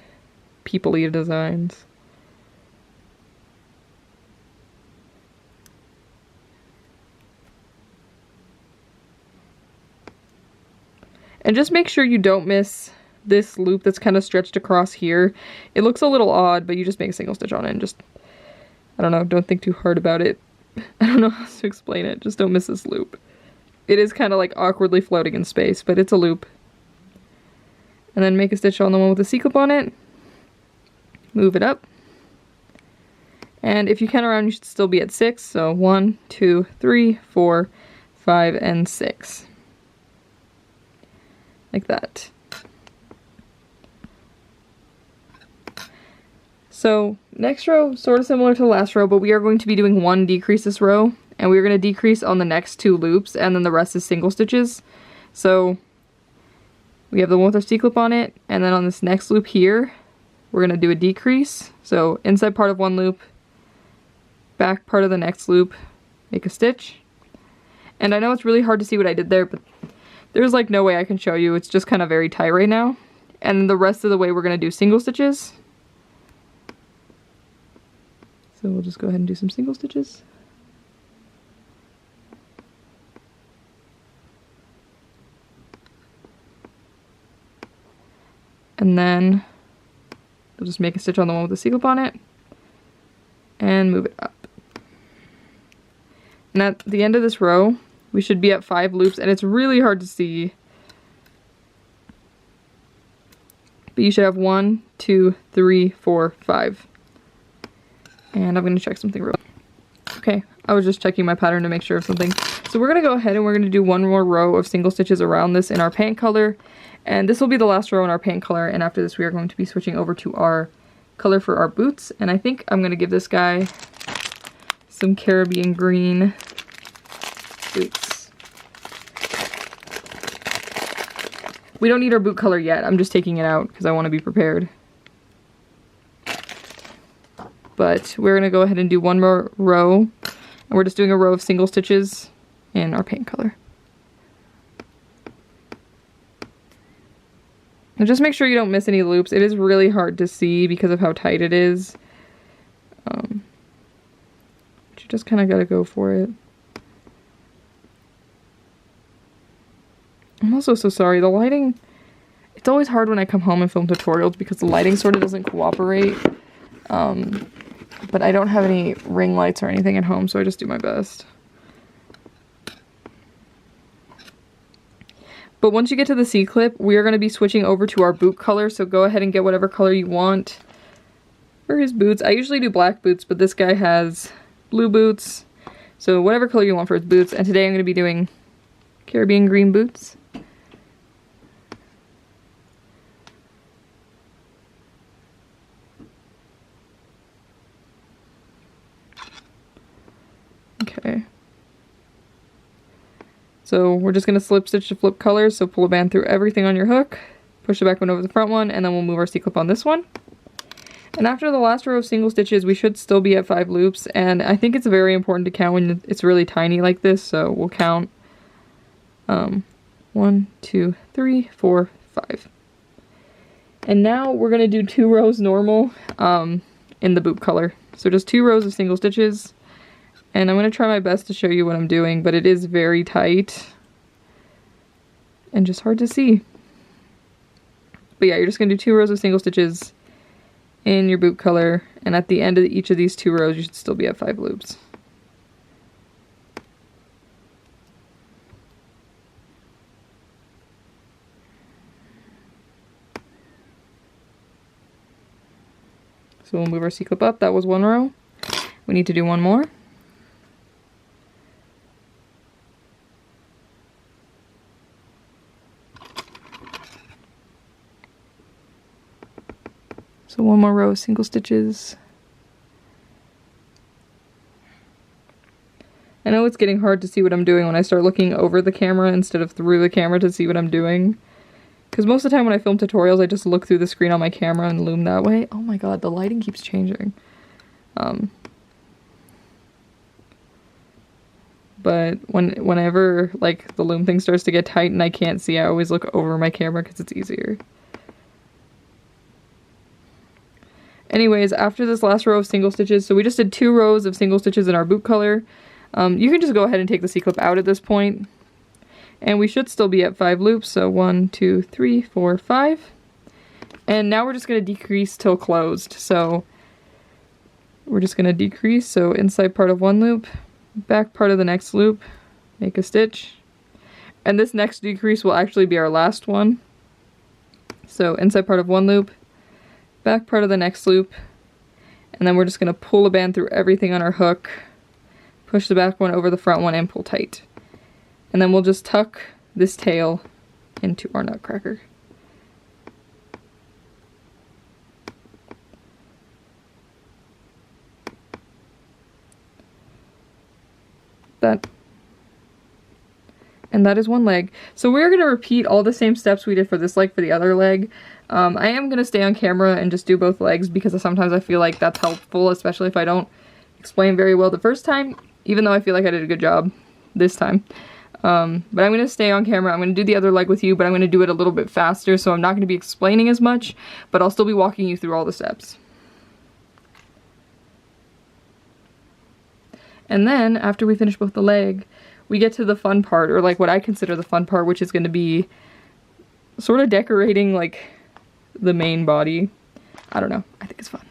people-y designs. And just make sure you don't miss this loop that's kind of stretched across here. It looks a little odd, but you just make a single stitch on it and just, I don't know, don't think too hard about it. I don't know how to explain it. Just don't miss this loop. it is kind of like awkwardly floating in space, but it's a loop. And then make a stitch on the one with the C-clip on it. Move it up. And if you count around, you should still be at 6. So 1, 2, 3, 4, 5, and 6. Like that. So next row, sort of similar to the last row, but we are going to be doing one decrease this row, and we're going to decrease on the next 2 loops, and then the rest is single stitches. So we have the one with our C-clip on it, and then on this next loop here, we're going to do a decrease. So inside part of one loop, back part of the next loop, make a stitch. And I know it's really hard to see what I did there, but there's like no way I can show you. It's just kind of very tight right now. And the rest of the way we're going to do single stitches. So we'll just go ahead and do some single stitches. And then we'll just make a stitch on the one with the C-clip on it and move it up. And at the end of this row, we should be at 5 loops, and it's really hard to see. But you should have 1, 2, 3, 4, 5. And I'm going to check something real quick. Okay, I was just checking my pattern to make sure of something. So we're going to go ahead and we're going to do one more row of single stitches around this in our paint color. And this will be the last row in our paint color, and after this we are going to be switching over to our color for our boots. And I think I'm going to give this guy some Caribbean green boots. We don't need our boot color yet, I'm just taking it out because I want to be prepared. But we're going to go ahead and do one more row, and we're just doing a row of single stitches in our paint color. And just make sure you don't miss any loops. It is really hard to see because of how tight it is. But you just kind of got to go for it. I'm also so sorry. The lighting, it's always hard when I come home and film tutorials because the lighting sort of doesn't cooperate. But I don't have any ring lights or anything at home, so I just do my best. But once you get to the C-clip, we are going to be switching over to our boot color, so go ahead and get whatever color you want for his boots. I usually do black boots, but this guy has blue boots, so whatever color you want for his boots. And today I'm going to be doing Caribbean green boots. Okay. So we're just going to slip stitch to flip colors, so pull a band through everything on your hook, push the back one over the front one, and then we'll move our C-clip on this one. And after the last row of single stitches, we should still be at 5 loops, and I think it's very important to count when it's really tiny like this, so we'll count 1, 2, 3, 4, 5. And now we're going to do 2 rows normal in the boot color. So just 2 rows of single stitches. And I'm going to try my best to show you what I'm doing, but it is very tight and just hard to see. But yeah, you're just going to do 2 rows of single stitches in your boot color, and at the end of each of these 2 rows you should still be at 5 loops. So we'll move our C-clip up. That was 1 row. We need to do 1 more. So 1 more row of single stitches. I know it's getting hard to see what I'm doing when I start looking over the camera instead of through the camera to see what I'm doing. Because most of the time when I film tutorials, I just look through the screen on my camera and loom that way. Oh my god, the lighting keeps changing. But whenever like the loom thing starts to get tight and I can't see, I always look over my camera because it's easier. Anyways, after this last row of single stitches, so we just did 2 rows of single stitches in our boot color. You can just go ahead and take the C-clip out at this point. And we should still be at 5 loops, so 1, 2, 3, 4, 5. And now we're just going to decrease till closed. So we're just going to decrease, so inside part of one loop, back part of the next loop, make a stitch. And this next decrease will actually be our last one. So inside part of one loop, back part of the next loop, and then we're just going to pull a band through everything on our hook, push the back one over the front one, and pull tight. And then we'll just tuck this tail into our nutcracker. And that is one leg. So we're going to repeat all the same steps we did for this leg for the other leg. I am going to stay on camera and just do both legs because sometimes I feel like that's helpful, especially if I don't explain very well the first time, even though I feel like I did a good job this time. But I'm going to stay on camera. I'm going to do the other leg with you, but I'm going to do it a little bit faster, so I'm not going to be explaining as much, but I'll still be walking you through all the steps. And then, after we finish both the leg, we get to the fun part, or like what I consider the fun part, which is going to be sort of decorating like the main body. I don't know, I think it's fun.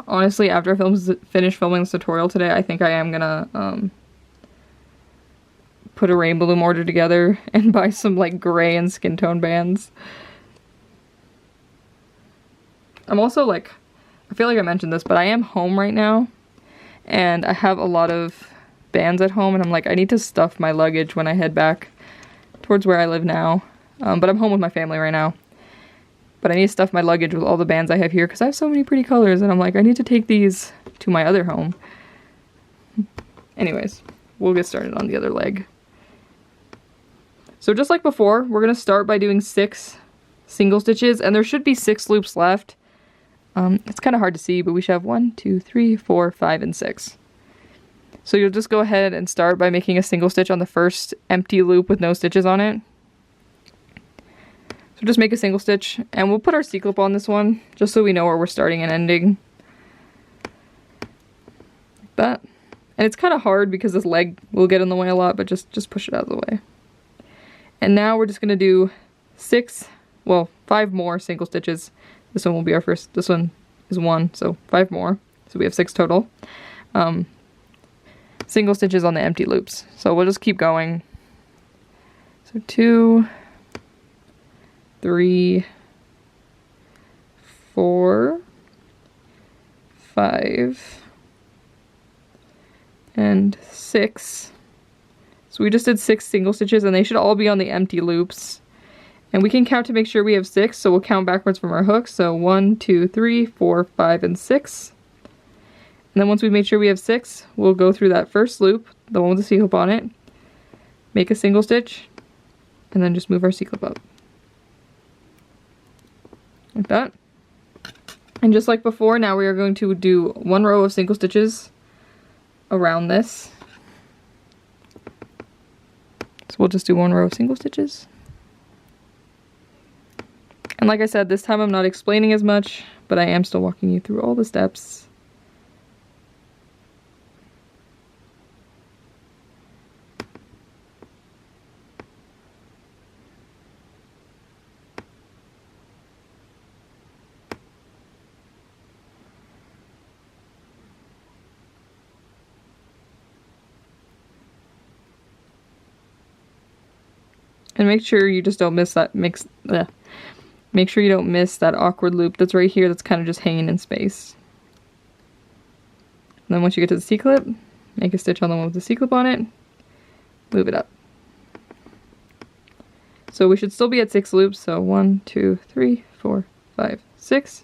Honestly, after I finish filming this tutorial today, I think I am gonna put a Rainbowloom order together and buy some like gray and skin tone bands. I'm also like, I feel like I mentioned this, but I am home right now, and I have a lot of bands at home, and I'm like, I need to stuff my luggage when I head back towards where I live now. But I'm home with my family right now. But I need to stuff my luggage with all the bands I have here, because I have so many pretty colors, and I'm like, I need to take these to my other home. Anyways, we'll get started on the other leg. So just like before, we're going to start by doing 6 single stitches, and there should be 6 loops left. It's kind of hard to see, but we should have 1, 2, 3, 4, 5, and 6. So you'll just go ahead and start by making a single stitch on the first empty loop with no stitches on it. So just make a single stitch, and we'll put our C-clip on this one, just so we know where we're starting and ending. Like that. And it's kind of hard because this leg will get in the way a lot, but just push it out of the way. And now we're just going to do 5 more single stitches. This one will be our first, this one is 1, so 5 more. So we have 6 total. Single stitches on the empty loops. So we'll just keep going. So 2, 3, 4, 5, and 6. So we just did 6 single stitches, and they should all be on the empty loops. And we can count to make sure we have 6, so we'll count backwards from our hook. So 1, 2, 3, 4, 5, and 6. And then once we've made sure we have 6, we'll go through that first loop, the one with the C-clip on it, make a single stitch, and then just move our C-clip up. Like that. And just like before, now we are going to do 1 row of single stitches around this. So we'll just do 1 row of single stitches. And like I said, this time I'm not explaining as much, but I am still walking you through all the steps. And make sure you just don't miss that make sure you don't miss that awkward loop that's right here that's kind of just hanging in space. And then once you get to the C-clip, make a stitch on the one with the C-clip on it, move it up. So we should still be at 6 loops, so 1, 2, 3, 4, 5, 6.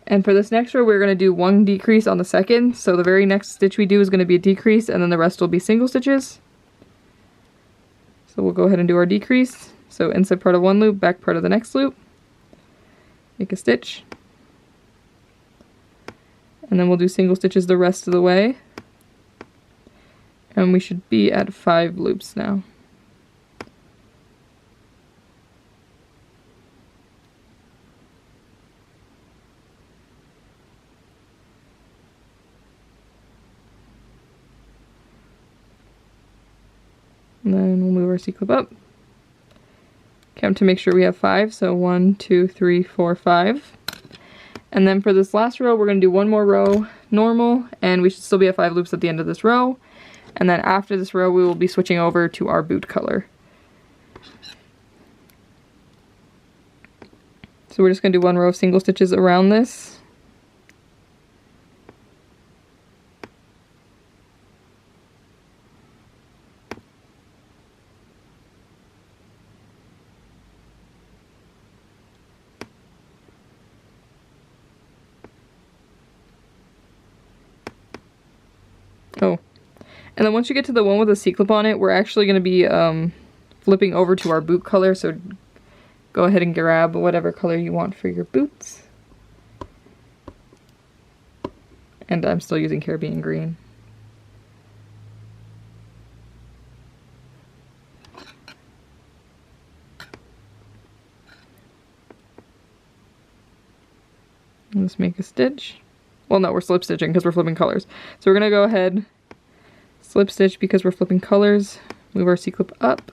And for this next row, we're going to do 1 decrease on the second, so the very next stitch we do is going to be a decrease, and then the rest will be single stitches. So we'll go ahead and do our decrease. So inside part of 1 loop, back part of the next loop. Make a stitch. And then we'll do single stitches the rest of the way. And we should be at 5 loops now. And then we'll move our C-clip up. Count to make sure we have 5, so 1, 2, 3, 4, 5. And then for this last row, we're going to do 1 more row, normal, and we should still be at 5 loops at the end of this row. And then after this row, we will be switching over to our boot color. So we're just going to do 1 row of single stitches around this. Oh, and then once you get to the one with the C-clip on it, we're actually going to be flipping over to our boot color, so go ahead and grab whatever color you want for your boots. And I'm still using Caribbean green. Let's make a stitch. Well, no, we're slip stitching because we're flipping colors. So we're gonna go ahead, slip stitch because we're flipping colors, move our C-clip up,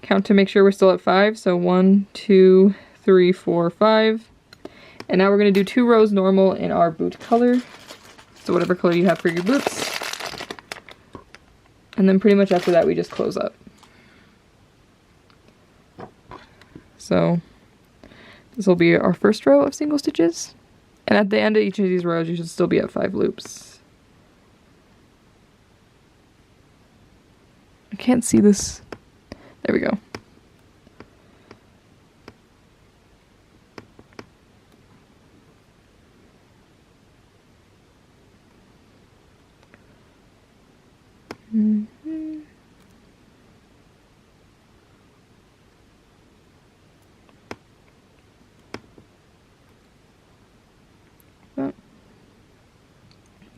count to make sure we're still at 5. So 1, 2, 3, 4, 5. And now we're gonna do 2 rows normal in our boot color. So whatever color you have for your boots. And then pretty much after that we just close up. So this will be our first row of single stitches. And at the end of each of these rows, you should still be at 5 loops. I can't see this. There we go.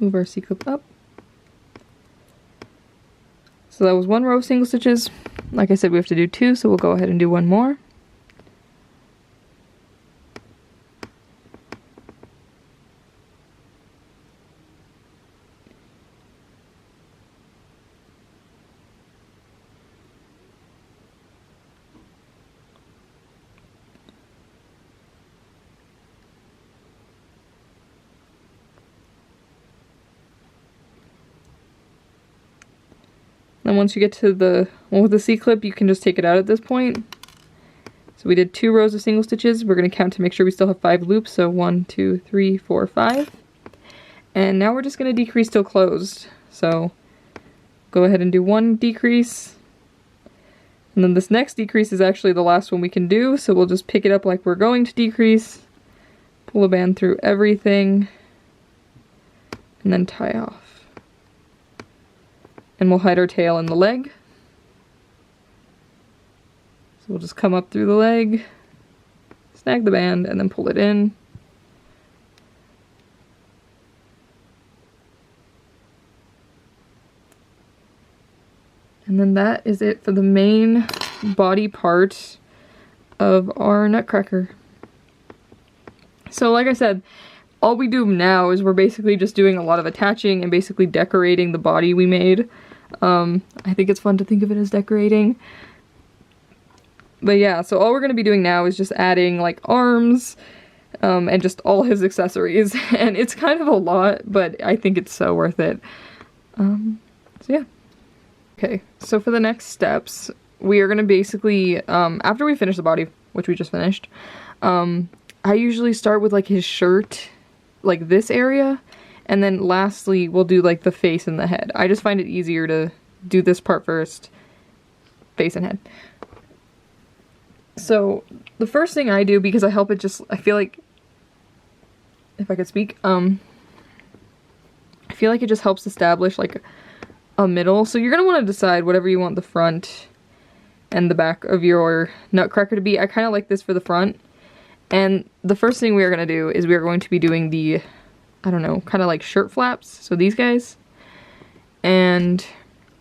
Move our C-clip up. So that was 1 row of single stitches. Like I said, we have to do 2, so we'll go ahead and do 1 more. And once you get to the one with the C-clip, you can just take it out at this point. So we did 2 rows of single stitches. We're going to count to make sure we still have 5 loops. So 1, 2, 3, 4, 5. And now we're just going to decrease till closed. So go ahead and do 1 decrease. And then this next decrease is actually the last one we can do. So we'll just pick it up like we're going to decrease. Pull a band through everything. And then tie off. And we'll hide our tail in the leg. So we'll just come up through the leg, snag the band, and then pull it in. And then that is it for the main body part of our Nutcracker. So like I said, all we do now is we're basically just doing a lot of attaching and basically decorating the body we made. I think it's fun to think of it as decorating. But yeah, so all we're going to be doing now is just adding like arms and just all his accessories. And it's kind of a lot, but I think it's so worth it. So yeah. Okay, so for the next steps, we are going to basically, after we finish the body, which we just finished, I usually start with like his shirt, like this area. And then lastly, we'll do like the face and the head. I just find it easier to do this part first, face and head. So the first thing I do, because I feel like, if I could speak, I feel like it just helps establish like a middle. So you're gonna want to decide whatever you want the front and the back of your Nutcracker to be. I kind of like this for the front. And the first thing we are gonna do is we are going to be doing the, I don't know, kind of like shirt flaps, so these guys. And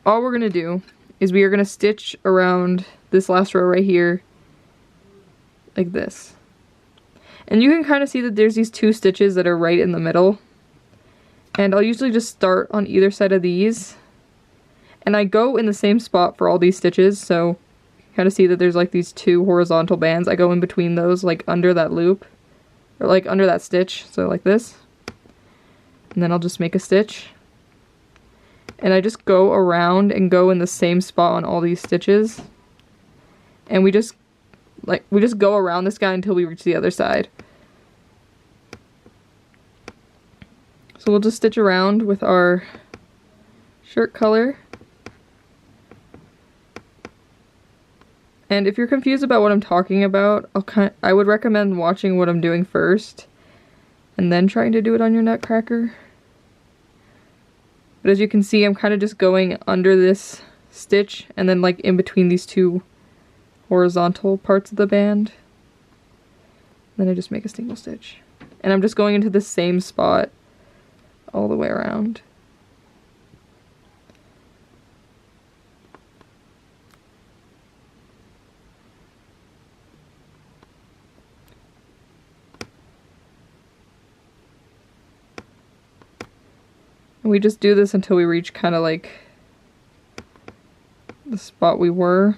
all we're gonna do is we are gonna stitch around this last row right here, like this. And you can kind of see that there's these 2 stitches that are right in the middle. And I'll usually just start on either side of these. And I go in the same spot for all these stitches, so you kind of see that there's like these 2 horizontal bands. I go in between those, like under that loop, or like under that stitch, so like this. And then I'll just make a stitch. And I just go around and go in the same spot on all these stitches. And we just go around this guy until we reach the other side. So we'll just stitch around with our shirt color. And if you're confused about what I'm talking about, I would recommend watching what I'm doing first and then trying to do it on your Nutcracker. But as you can see, I'm kind of just going under this stitch and then like in between these two horizontal parts of the band. Then I just make a single stitch. And I'm just going into the same spot all the way around. And we just do this until we reach kind of like the spot we were.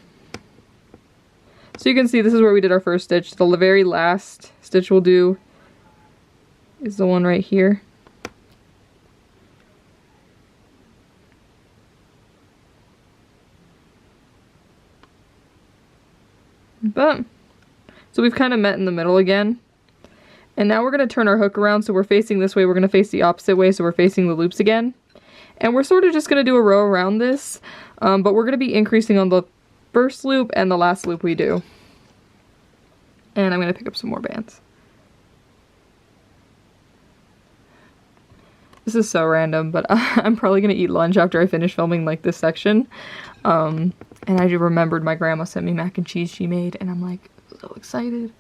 So you can see this is where we did our first stitch. The very last stitch we'll do is the one right here. But, so we've kind of met in the middle again. And now we're going to turn our hook around so we're facing this way. We're going to face the opposite way so we're facing the loops again. And we're sort of just going to do a row around this. But we're going to be increasing on the first loop and the last loop we do. And I'm going to pick up some more bands. This is so random, but I'm probably going to eat lunch after I finish filming like this section. And I just remembered my grandma sent me mac and cheese she made, and I'm like so excited.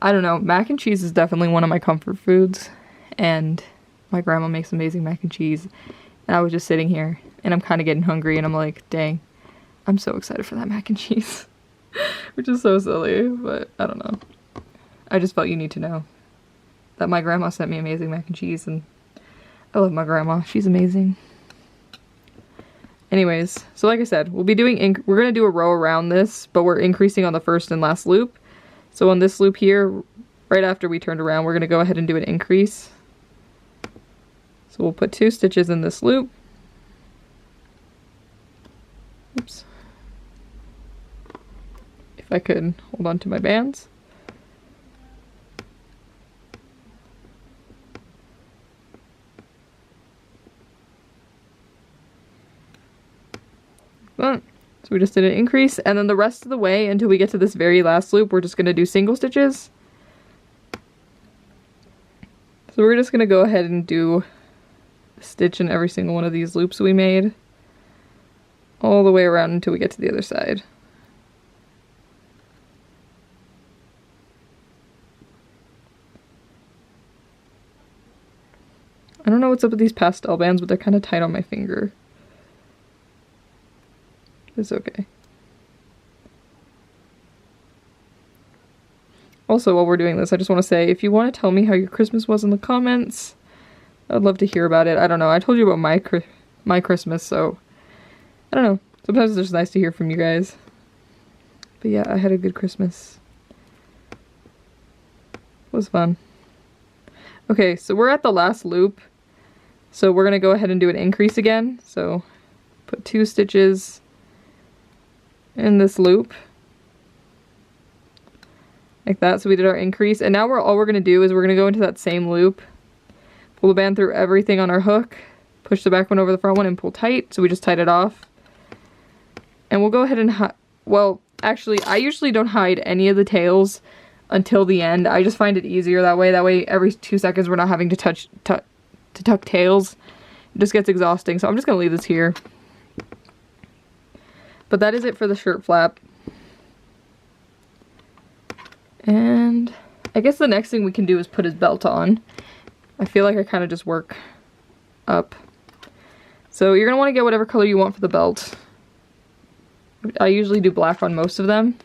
I don't know, mac and cheese is definitely one of my comfort foods, and my grandma makes amazing mac and cheese. And I was just sitting here, and I'm kind of getting hungry, and I'm like, dang, I'm so excited for that mac and cheese. Which is so silly, but I don't know. I just felt you need to know that my grandma sent me amazing mac and cheese, and I love my grandma. She's amazing. Anyways, so like I said, we'll be doing we're going to do a row around this, but we're increasing on the first and last loop. So on this loop here, right after we turned around, we're going to go ahead and do an increase. So we'll put 2 stitches in this loop. Oops. If I could hold on to my bands. So we just did an increase, and then the rest of the way until we get to this very last loop, we're just going to do single stitches. So we're just going to go ahead and do a stitch in every single one of these loops we made, all the way around until we get to the other side. I don't know what's up with these pastel bands, but they're kind of tight on my finger. It's okay. Also, while we're doing this, I just want to say, if you want to tell me how your Christmas was in the comments, I'd love to hear about it. I don't know, I told you about my Christmas, so I don't know. Sometimes it's just nice to hear from you guys. But yeah, I had a good Christmas. It was fun. Okay, so we're at the last loop. So we're going to go ahead and do an increase again. So put 2 stitches in this loop like that. So we did our increase, and now all we're going to do is we're going to go into that same loop, pull the band through everything on our hook, push the back one over the front one, and pull tight. So we just tied it off, and we'll go ahead and well, actually I usually don't hide any of the tails until the end. I just find it easier that way. Every 2 seconds we're not having to tuck tails. It just gets exhausting, so I'm just gonna leave this here. But that is it for the shirt flap. And I guess the next thing we can do is put his belt on. I feel like I kind of just work up. So you're going to want to get whatever color you want for the belt. I usually do black on most of them.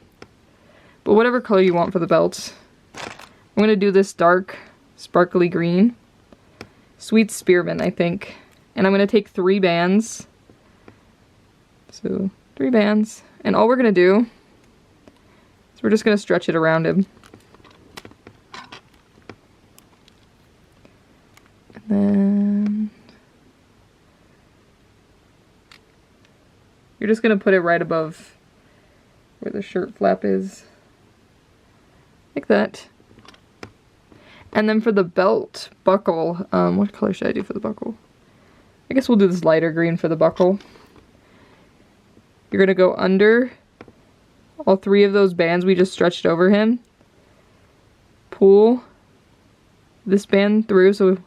But whatever color you want for the belt. I'm going to do this dark sparkly green. Sweet Spearmint, I think. And I'm going to take 3 bands. So 3 bands, and all we're gonna do is we're just gonna stretch it around him. And then You're just gonna put it right above where the shirt flap is. Like that. And then for the belt buckle, what color should I do for the buckle? I guess we'll do this lighter green for the buckle. You're gonna go under all 3 of those bands we just stretched over him. Pull this band through, so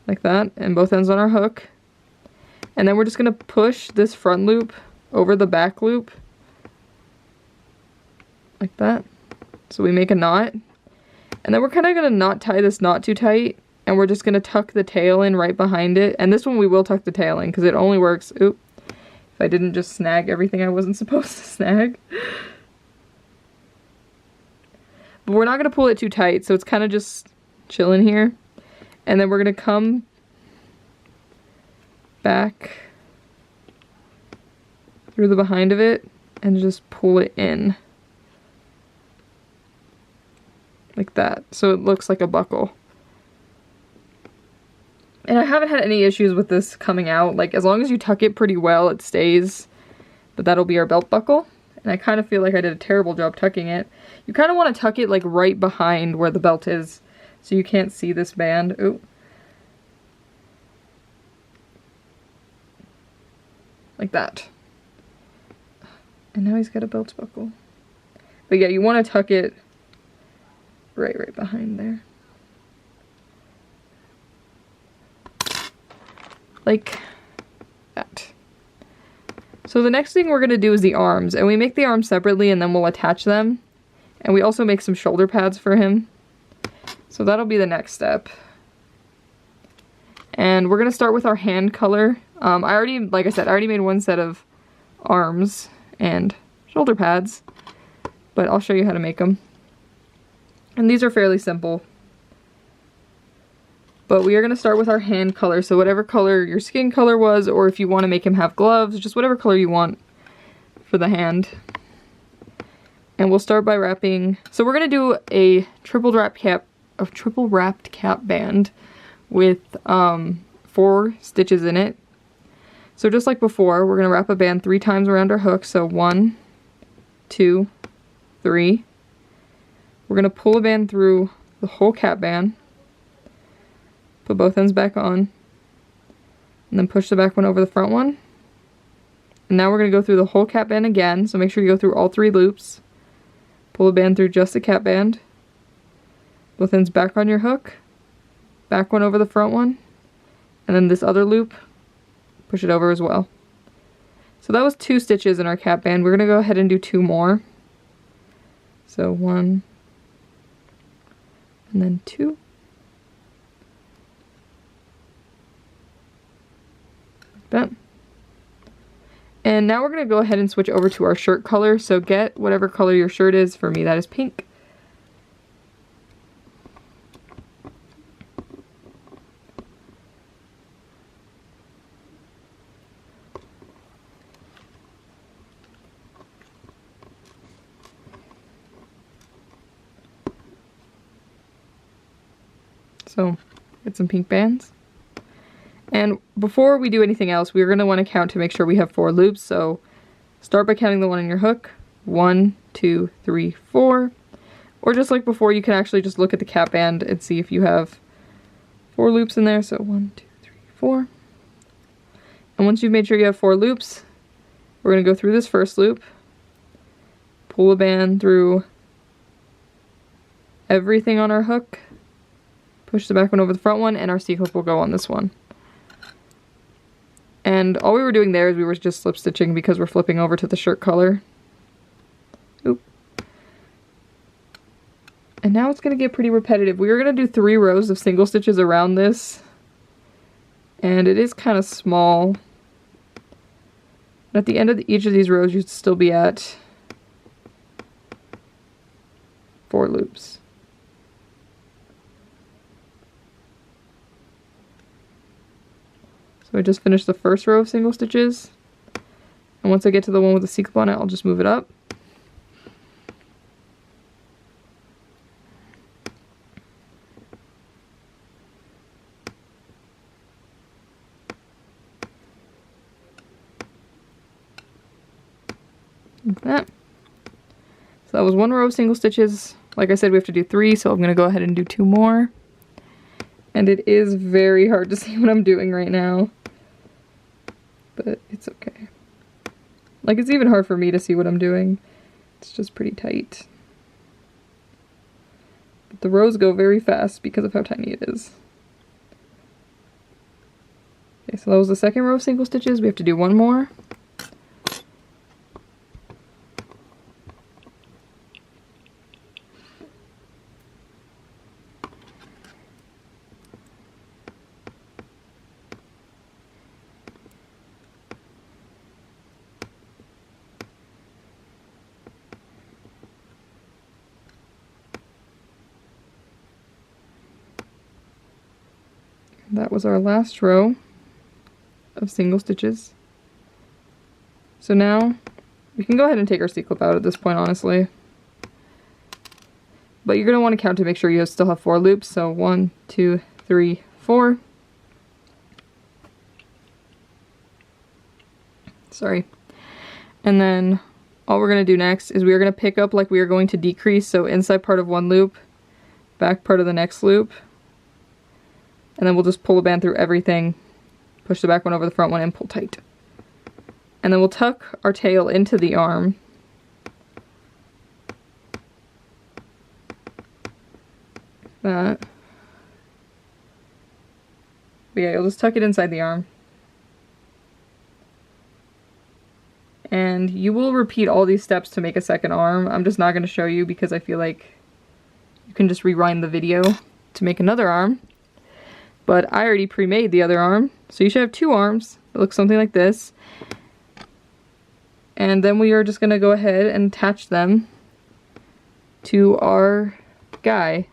like that, and both ends on our hook. And then we're just gonna push this front loop over the back loop. Like that. So we make a knot. And then we're kind of gonna not tie this knot too tight, and we're just gonna tuck the tail in right behind it. And this one we will tuck the tail in because it only works, if I didn't just snag everything I wasn't supposed to snag. But we're not gonna pull it too tight, so it's kind of just chilling here. And then we're gonna come back through the behind of it and just pull it in. Like that, so it looks like a buckle. And I haven't had any issues with this coming out. Like, as long as you tuck it pretty well, it stays. But that'll be our belt buckle. And I kind of feel like I did a terrible job tucking it. You kind of want to tuck it like right behind where the belt is, so you can't see this band. Ooh. Like that. And now he's got a belt buckle. But yeah, you want to tuck it right behind there. Like that. So the next thing we're going to do is the arms, and we make the arms separately and then we'll attach them. And we also make some shoulder pads for him. So that'll be the next step. And we're going to start with our hand color. Like I said, I already made one set of arms and shoulder pads, but I'll show you how to make them. And these are fairly simple. But we are going to start with our hand color, so whatever color your skin color was, or if you want to make him have gloves, just whatever color you want for the hand. And we'll start by wrapping, so we're going to do a triple wrapped cap band with 4 stitches in it. So just like before, we're going to wrap a band 3 times around our hook, so 1, 2, 3. We're going to pull a band through the whole cap band. Put both ends back on, and then push the back one over the front one. And now we're going to go through the whole cap band again, so make sure you go through all 3 loops. Pull a band through just the cap band. Both ends back on your hook. Back one over the front one. And then this other loop, push it over as well. So that was 2 stitches in our cap band. We're going to go ahead and do 2 more. So 1, and then 2. That. And now we're going to go ahead and switch over to our shirt color. So get whatever color your shirt is. For me, that is pink. So get some pink bands. And before we do anything else, we're going to want to count to make sure we have 4 loops. So start by counting the one in your hook. 1, 2, 3, 4. Or just like before, you can actually just look at the cap band and see if you have 4 loops in there. So 1, 2, 3, 4. And once you've made sure you have 4 loops, we're going to go through this first loop. Pull a band through everything on our hook. Push the back one over the front one, and our C-clip will go on this one. And all we were doing there is we were just slip stitching because we're flipping over to the shirt color. Oop. And now it's going to get pretty repetitive. We are going to do 3 rows of single stitches around this. And it is kind of small. At the end of each of these rows, you'd still be at 4 loops. So I just finished the first row of single stitches, and once I get to the one with the C-clip on it, I'll just move it up. like that. So that was 1 row of single stitches. Like I said, we have to do 3, so I'm going to go ahead and do 2 more. And it is very hard to see what I'm doing right now. But it's okay. Like, it's even hard for me to see what I'm doing. It's just pretty tight. But the rows go very fast because of how tiny it is. Okay, so that was the 2nd row of single stitches. We have to do 1 more. That was our last row of single stitches. So now we can go ahead and take our C-clip out at this point, honestly. But you're going to want to count to make sure you still have 4 loops. So 1, 2, 3, 4. Sorry. And then all we're going to do next is we are going to pick up like we are going to decrease. So inside part of 1 loop, back part of the next loop. And then we'll just pull the band through everything, push the back one over the front one, and pull tight. And then we'll tuck our tail into the arm. That. But yeah, you'll just tuck it inside the arm. And you will repeat all these steps to make a second arm. I'm just not going to show you because I feel like you can just rewind the video to make another arm. But I already pre-made the other arm, so you should have 2 arms that look something like this. And then we are just going to go ahead and attach them to our guy.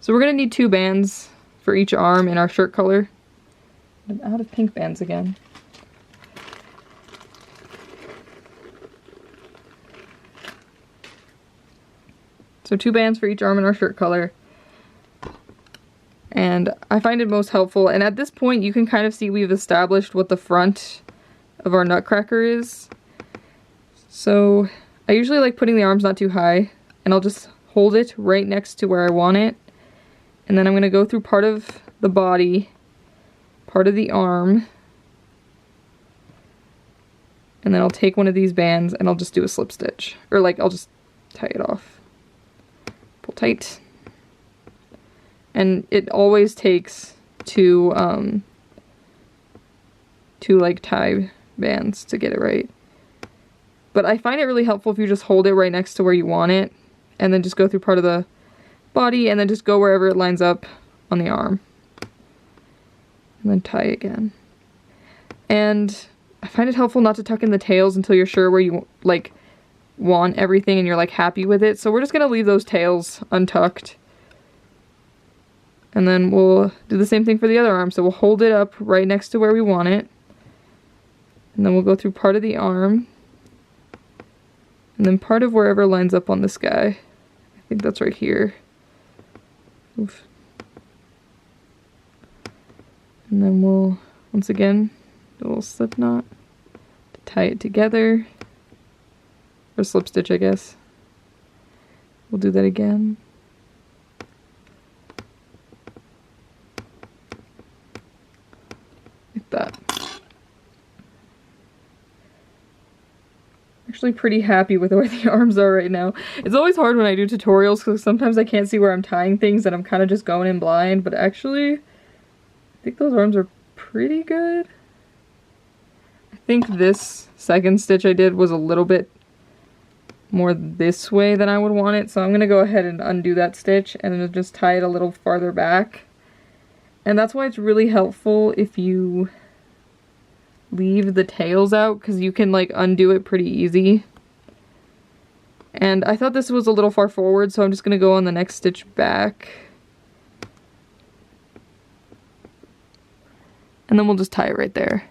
So we're going to need 2 bands for each arm in our shirt color. I'm out of pink bands again. So 2 bands for each arm in our shirt color. And I find it most helpful, and at this point you can kind of see we've established what the front of our nutcracker is. So I usually like putting the arms not too high, and I'll just hold it right next to where I want it. And then I'm going to go through part of the body, part of the arm, and then I'll take one of these bands and I'll just do a slip stitch. Or like, I'll just tie it off. Pull tight. And it always takes 2 like tie bands to get it right. But I find it really helpful if you just hold it right next to where you want it, and then just go through part of the body, and then just go wherever it lines up on the arm. And then tie again. And I find it helpful not to tuck in the tails until you're sure where you like want everything and you're like happy with it. So we're just gonna leave those tails untucked. And then we'll do the same thing for the other arm. So we'll hold it up right next to where we want it. And then we'll go through part of the arm. And then part of wherever lines up on this guy. I think that's right here. Oof. And then we'll, once again, do a little slip knot to tie it together. Or slip stitch, I guess. We'll do that again. That. Actually pretty happy with where the arms are right now. It's always hard when I do tutorials because sometimes I can't see where I'm tying things and I'm kind of just going in blind, but actually I think those arms are pretty good. I think this second stitch I did was a little bit more this way than I would want it, so I'm gonna go ahead and undo that stitch and then just tie it a little farther back. And that's why it's really helpful if you leave the tails out, because you can like undo it pretty easy. And I thought this was a little far forward, so I'm just gonna go on the next stitch back. And then we'll just tie it right there.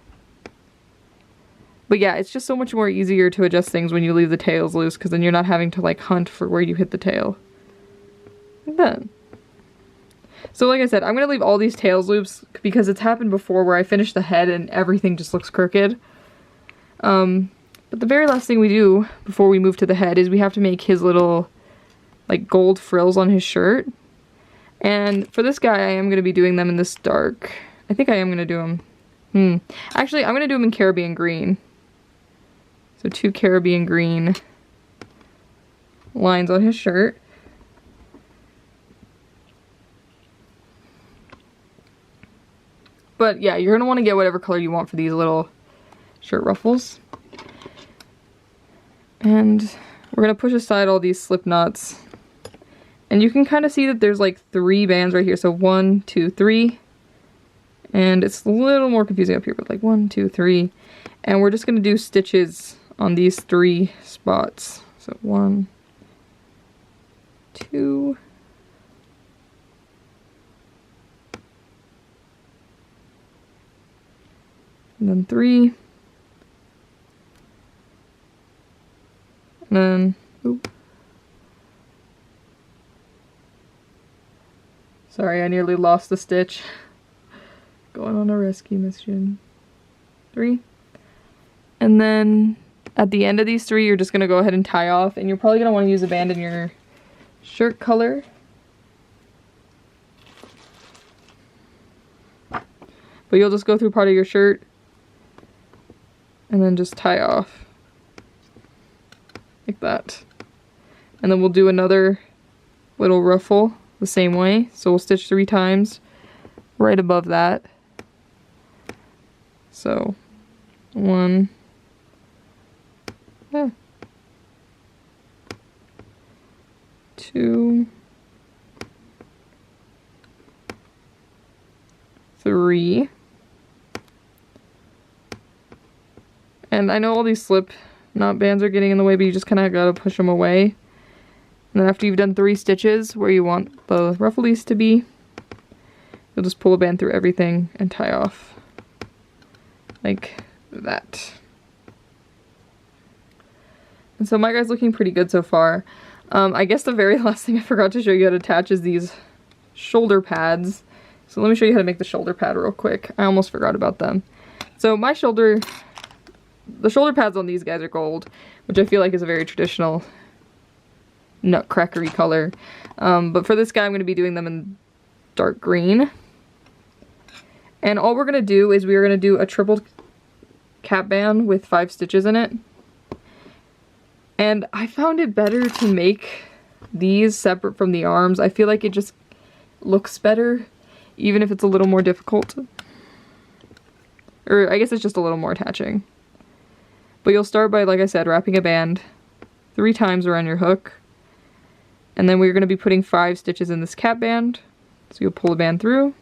But yeah, it's just so much more easier to adjust things when you leave the tails loose, because then you're not having to like hunt for where you hit the tail. Like that. So like I said, I'm going to leave all these tails loops because it's happened before where I finish the head and everything just looks crooked. But the very last thing we do before we move to the head is we have to make his little like gold frills on his shirt. And for this guy, I am going to be doing them in this dark. I think I am going to do them. Actually, I'm going to do them in Caribbean green. So 2 Caribbean green lines on his shirt. But yeah, you're going to want to get whatever color you want for these little shirt ruffles. And we're going to push aside all these slip knots. And you can kind of see that there's like 3 bands right here. So 1, 2, 3. And it's a little more confusing up here, but like 1, 2, 3. And we're just going to do stitches on these 3 spots. So 1, 2, and then 3. And then, oop. Sorry, I nearly lost the stitch. Going on a rescue mission. 3. And then at the end of these 3, you're just going to go ahead and tie off. And you're probably going to want to use a band in your shirt color. But you'll just go through part of your shirt and then just tie off. Like that. And then we'll do another little ruffle the same way. So we'll stitch 3 times right above that. So 1, 2, 3. And I know all these slip knot bands are getting in the way, but you just kind of gotta push them away. And then after you've done 3 stitches where you want the ruffles to be, you'll just pull a band through everything and tie off. Like that. And so my guy's looking pretty good so far. I guess the very last thing I forgot to show you how to attach is these shoulder pads. So let me show you how to make the shoulder pad real quick. I almost forgot about them. So the shoulder pads on these guys are gold, which I feel like is a very traditional nutcrackery color. But for this guy, I'm going to be doing them in dark green. And all we're going to do is we're going to do a triple cap band with 5 stitches in it. And I found it better to make these separate from the arms. I feel like it just looks better, even if it's a little more difficult. Or I guess it's just a little more attaching. But you'll start by, like I said, wrapping a band 3 times around your hook. And then we're going to be putting 5 stitches in this cap band. So you'll pull a band through,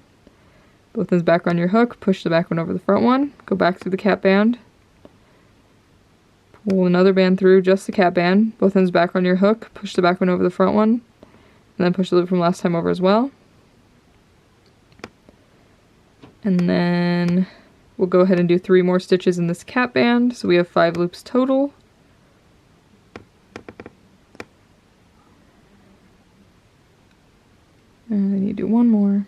both ends back on your hook, push the back one over the front one, go back through the cap band, pull another band through, just the cap band, both ends back on your hook, push the back one over the front one, and then push the loop from last time over as well. And then we'll go ahead and do 3 more stitches in this cap band, so we have 5 loops total. And then you do 1 more.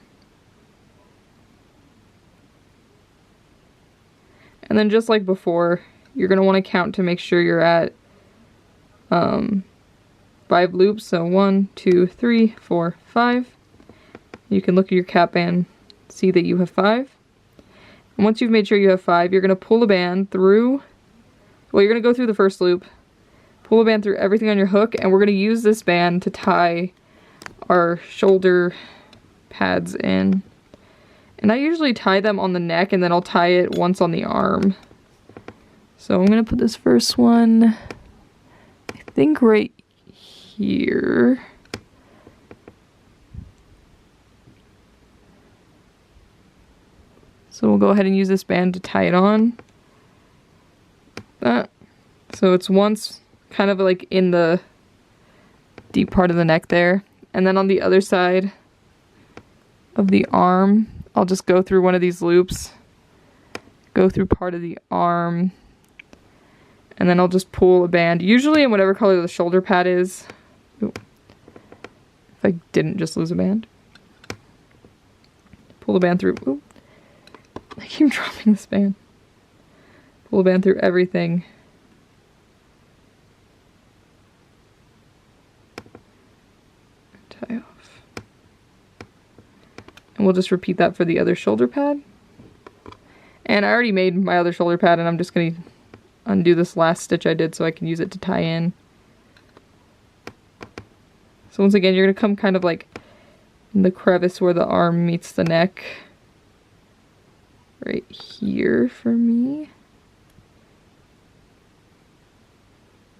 And then just like before, you're going to want to count to make sure you're at 5 loops. So 1, 2, 3, 4, 5. You can look at your cap band, see that you have 5. And once you've made sure you have 5, you're going to pull a band through. Well, you're going to go through the first loop, pull a band through everything on your hook, and we're going to use this band to tie our shoulder pads in. And I usually tie them on the neck and then I'll tie it once on the arm. So I'm going to put this first one, I think right here. So we'll go ahead and use this band to tie it on. That. So it's once kind of like in the deep part of the neck there. And then on the other side of the arm, I'll just go through one of these loops, go through part of the arm, and then I'll just pull a band, usually in whatever color the shoulder pad is. Ooh. If I didn't just lose a band. Pull the band through. Ooh. I keep dropping this band. Pull a band through everything. And we'll just repeat that for the other shoulder pad. And I already made my other shoulder pad, and I'm just going to undo this last stitch I did so I can use it to tie in. So once again, you're going to come kind of like in the crevice where the arm meets the neck. Right here for me.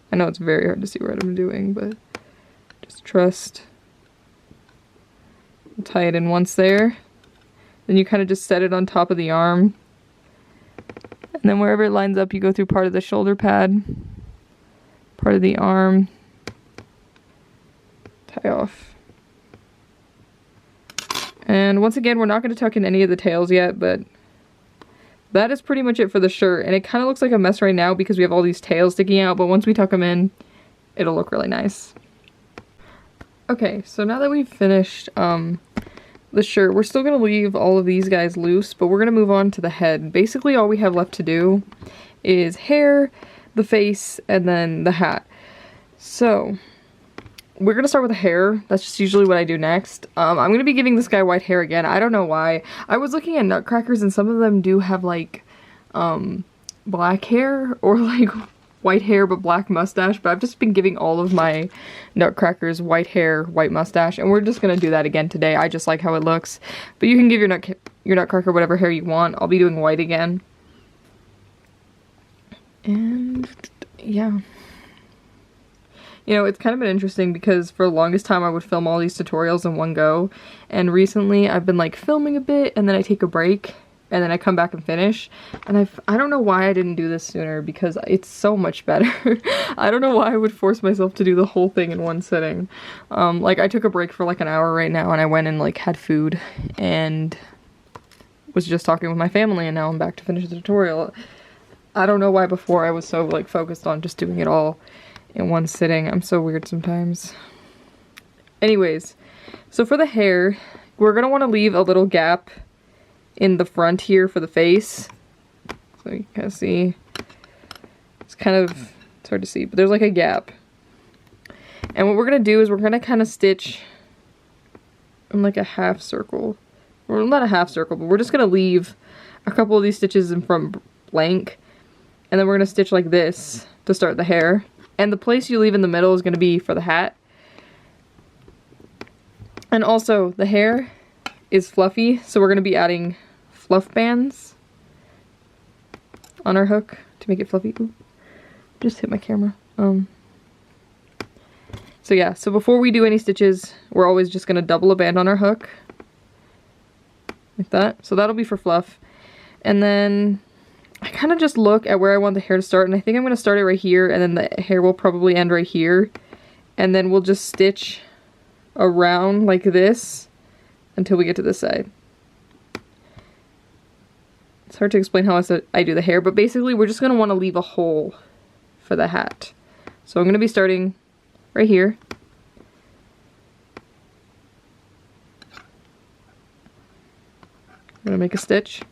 I know it's very hard to see what I'm doing, but just trust. We'll tie it in once there. Then you kind of just set it on top of the arm. And then wherever it lines up, you go through part of the shoulder pad, part of the arm, tie off. And once again, we're not going to tuck in any of the tails yet, but that is pretty much it for the shirt. And it kind of looks like a mess right now because we have all these tails sticking out, but once we tuck them in, it'll look really nice. Okay, so now that we've finished the shirt, we're still going to leave all of these guys loose, but we're going to move on to the head. Basically, all we have left to do is hair, the face, and then the hat. So, we're going to start with the hair. That's just usually what I do next. I'm going to be giving this guy white hair again. I don't know why. I was looking at Nutcrackers, and some of them do have, like, black hair, or, like, white hair but black mustache, but I've just been giving all of my Nutcrackers white hair, white mustache, and we're just gonna do that again today. I just like how it looks, but you can give your Nutcracker whatever hair you want. I'll be doing white again. And yeah, you know, it's kind of been interesting because for the longest time I would film all these tutorials in one go, and recently I've been like filming a bit and then I take a break and then I come back and finish, and I don't know why I didn't do this sooner because it's so much better. I don't know why I would force myself to do the whole thing in one sitting. Like I took a break for like an hour right now and I went and like had food and was just talking with my family, and now I'm back to finish the tutorial. I don't know why before I was so like focused on just doing it all in one sitting. I'm so weird sometimes. Anyways, so for the hair, we're gonna want to leave a little gap in the front here for the face. So you can kind of see, it's hard to see, but there's like a gap. And what we're gonna do is we're gonna kind of stitch in like a half circle. Or not a half circle, but we're just gonna leave a couple of these stitches in front blank. And then we're gonna stitch like this to start the hair. And the place you leave in the middle is gonna be for the hat. And also the hair is fluffy, so we're going to be adding fluff bands on our hook to make it fluffy. Ooh, just hit my camera. So yeah, so before we do any stitches, we're always just going to double a band on our hook. Like that. So that'll be for fluff. And then I kind of just look at where I want the hair to start, and I think I'm going to start it right here, and then the hair will probably end right here. And then we'll just stitch around like this until we get to this side. It's hard to explain how I do the hair, but basically we're just going to want to leave a hole for the hat. So I'm going to be starting right here. I'm going to make a stitch.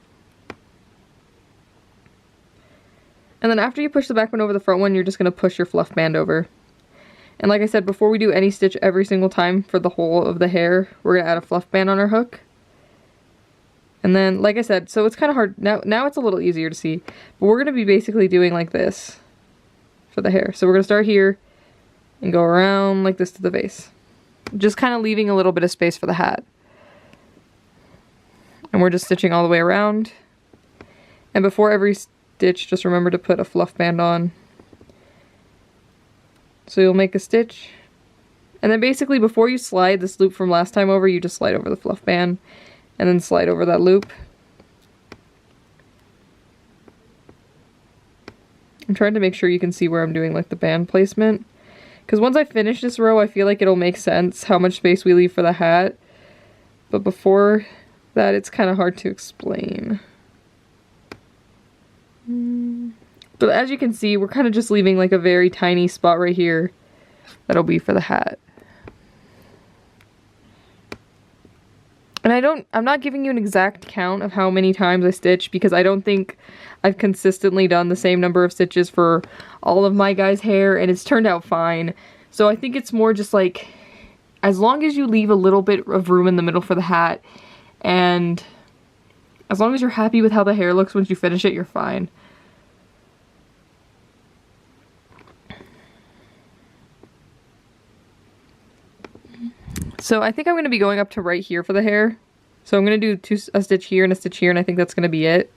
And then after you push the back one over the front one, you're just going to push your fluff band over. And like I said, before we do any stitch every single time for the whole of the hair, we're going to add a fluff band on our hook. And then, like I said, so it's kind of hard. Now it's a little easier to see. But we're going to be basically doing like this for the hair. So we're going to start here and go around like this to the base. Just kind of leaving a little bit of space for the hat. And we're just stitching all the way around. And before every stitch, just remember to put a fluff band on. So you'll make a stitch, and then basically before you slide this loop from last time over, you just slide over the fluff band, and then slide over that loop. I'm trying to make sure you can see where I'm doing like the band placement, because once I finish this row, I feel like it'll make sense how much space we leave for the hat, but before that, it's kind of hard to explain. But as you can see, we're kind of just leaving like a very tiny spot right here that'll be for the hat. And I'm not giving you an exact count of how many times I stitch because I don't think I've consistently done the same number of stitches for all of my guys' hair, and it's turned out fine. So I think it's more just like, as long as you leave a little bit of room in the middle for the hat, and as long as you're happy with how the hair looks once you finish it, you're fine. So I think I'm going to be going up to right here for the hair. So I'm going to do a stitch here and a stitch here, and I think that's going to be it.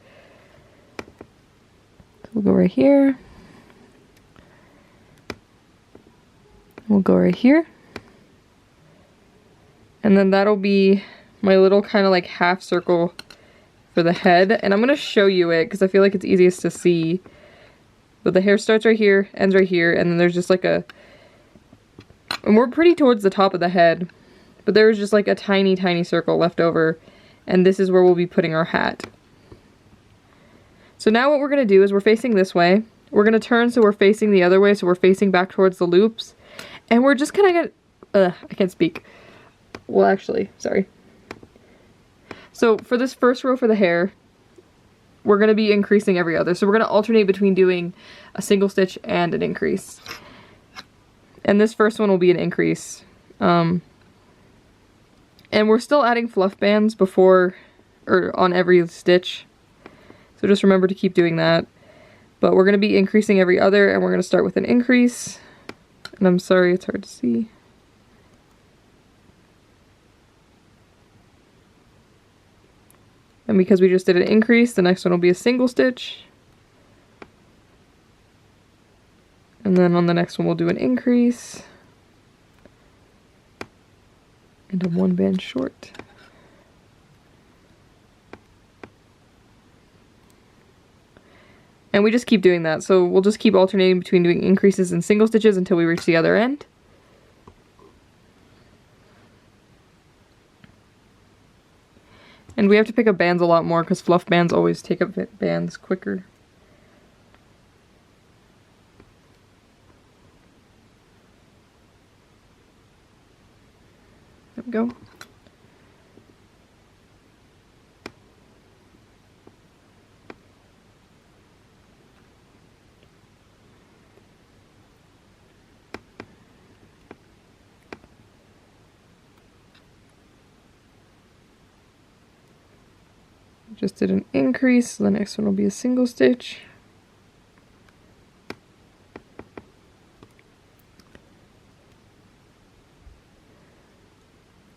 So we'll go right here. We'll go right here. And then that'll be my little kind of like half circle for the head. And I'm going to show you it because I feel like it's easiest to see. But the hair starts right here, ends right here, and then there's just like a... And we're pretty towards the top of the head. But there's just like a tiny, tiny circle left over. And this is where we'll be putting our hat. So now what we're going to do is we're facing this way. We're going to turn so we're facing the other way. So we're facing back towards the loops. And we're just kind of I can't speak. Well, actually, sorry. So for this first row for the hair, we're going to be increasing every other. So we're going to alternate between doing a single stitch and an increase. And this first one will be an increase. And we're still adding fluff bands before, or on every stitch. So just remember to keep doing that. But we're going to be increasing every other, and we're going to start with an increase. And I'm sorry, it's hard to see. And because we just did an increase, the next one will be a single stitch. And then on the next one we'll do an increase. And a one band short. And we just keep doing that. So we'll just keep alternating between doing increases and single stitches until we reach the other end. And we have to pick up bands a lot more because fluff bands always take up bands quicker. There we go. Just did an increase, so the next one will be a single stitch.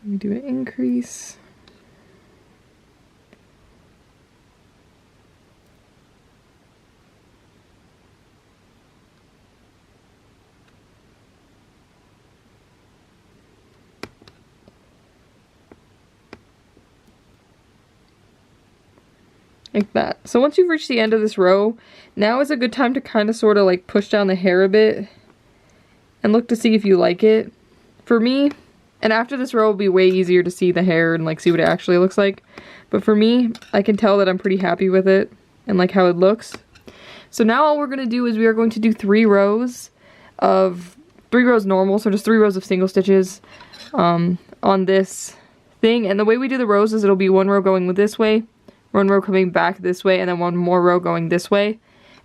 We do an increase. Like that. So once you've reached the end of this row, now is a good time to kind of sort of like push down the hair a bit and look to see if you like it. For me, and after this row will be way easier to see the hair and like see what it actually looks like. But for me, I can tell that I'm pretty happy with it and like how it looks. So now all we're going to do is we are going to do 3 rows normal, so just 3 rows of single stitches on this thing. And the way we do the rows is it'll be 1 row going this way, 1 row coming back this way, and then 1 more row going this way.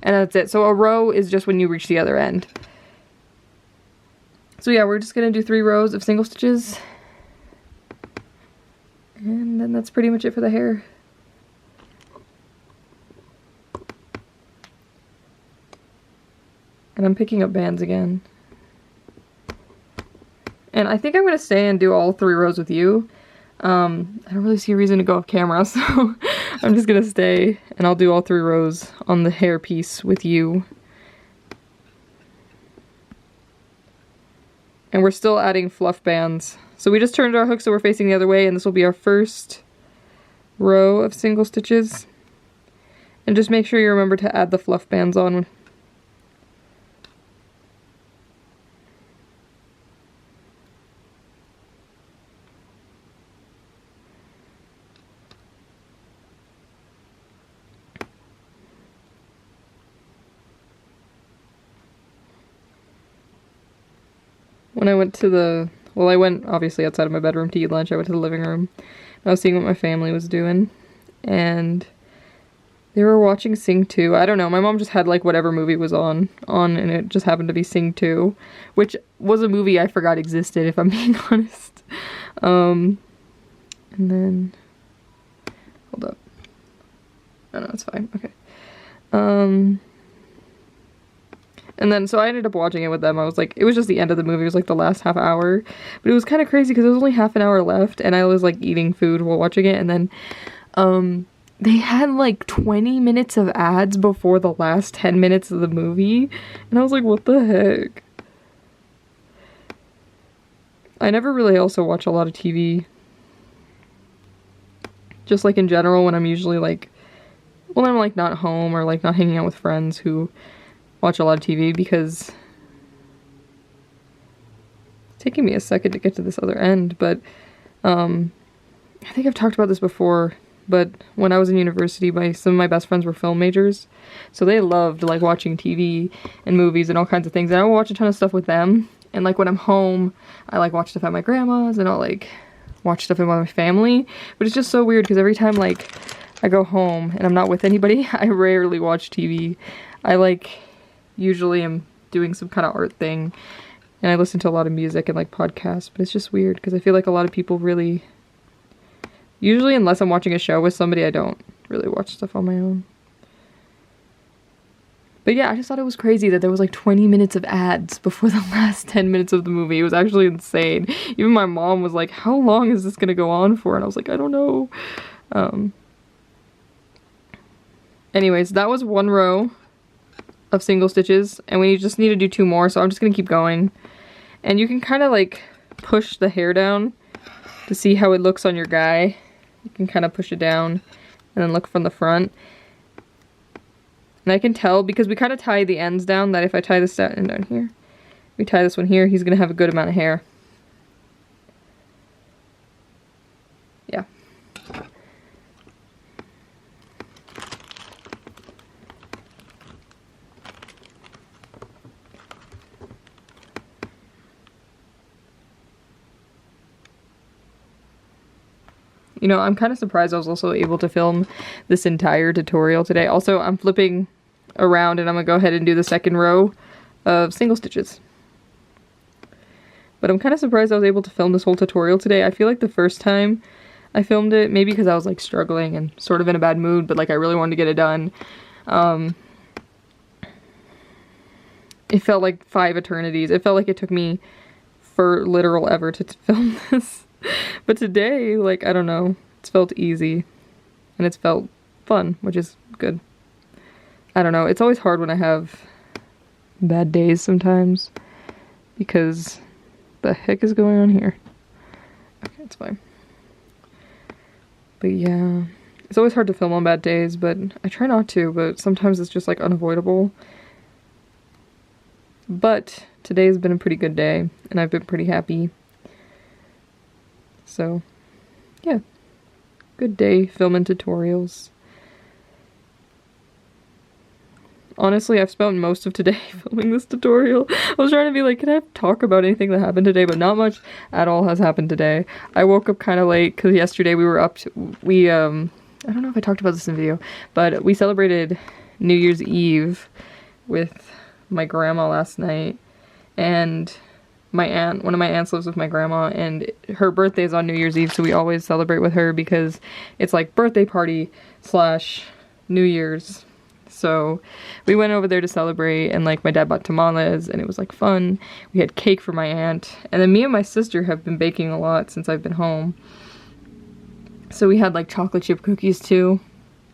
And that's it. So a row is just when you reach the other end. So yeah, we're just going to do 3 rows of single stitches. And then that's pretty much it for the hair. And I'm picking up bands again. And I think I'm going to stay and do all 3 rows with you. I don't really see a reason to go off camera, so I'm just going to stay and I'll do all 3 rows on the hair piece with you. And we're still adding fluff bands. So we just turned our hook so we're facing the other way, and this will be our first row of single stitches. And just make sure you remember to add the fluff bands on. When I went to the, well, I went obviously outside of my bedroom to eat lunch. I went to the living room. I was seeing what my family was doing, and they were watching Sing 2. I don't know, my mom just had like whatever movie was on, and it just happened to be Sing 2, which was a movie I forgot existed, if I'm being honest. And then Oh no, it's fine. Okay. And then, so I ended up watching it with them. I was like, it was just the end of the movie. It was like the last half hour. But it was kind of crazy because there was only half an hour left and I was like eating food while watching it. And then, they had like 20 minutes of ads before the last 10 minutes of the movie. And I was like, what the heck? I never really also watch a lot of TV. Just like in general when I'm usually like, when I'm like not home or like not hanging out with friends who watch a lot of TV, because it's taking me a second to get to this other end, but I think I've talked about this before, but when I was in university, some of my best friends were film majors, so they loved like watching TV and movies and all kinds of things, and I would watch a ton of stuff with them. And like when I'm home, I like watch stuff at my grandma's and I'll like watch stuff with my family, but it's just so weird because every time like I go home and I'm not with anybody, I rarely watch TV. I like usually am doing some kind of art thing and I listen to a lot of music and like podcasts, but it's just weird because I feel like a lot of people really, usually unless I'm watching a show with somebody, I don't really watch stuff on my own. But yeah, I just thought it was crazy that there was like 20 minutes of ads before the last 10 minutes of the movie. It was actually insane. Even my mom was like, how long is this gonna go on for? And I was like, I don't know. Anyways, that was one row of single stitches, and we just need to do 2 more, so I'm just gonna keep going. And you can kind of like push the hair down to see how it looks on your guy. You can kind of push it down and then look from the front. And I can tell because we kind of tie the ends down that if I tie this down here, we tie this one here, he's gonna have a good amount of hair. Yeah. You know, I'm kind of surprised I was also able to film this entire tutorial today. Also, I'm flipping around and I'm gonna go ahead and do the second row of single stitches. But I'm kind of surprised I was able to film this whole tutorial today. I feel like the first time I filmed it, maybe because I was like struggling and sort of in a bad mood, but like I really wanted to get it done. It felt like 5 eternities. It felt like it took me for literal ever to film this. But today, like, I don't know, it's felt easy, and it's felt fun, which is good. I don't know, it's always hard when I have bad days sometimes, because the heck is going on here? Okay, it's fine. But yeah, it's always hard to film on bad days, but I try not to, but sometimes it's just, like, unavoidable. But today has been a pretty good day, and I've been pretty happy. So, yeah, good day filming tutorials. Honestly, I've spent most of today filming this tutorial. I was trying to be like, can I talk about anything that happened today? But not much at all has happened today. I woke up kind of late because yesterday we were up to, I don't know if I talked about this in the video, but we celebrated New Year's Eve with my grandma last night, and my aunt, one of my aunts lives with my grandma, and her birthday is on New Year's Eve, so we always celebrate with her because it's like birthday party / New Year's. So we went over there to celebrate, and like my dad bought tamales, and it was like fun. We had cake for my aunt, and then me and my sister have been baking a lot since I've been home. So we had like chocolate chip cookies too,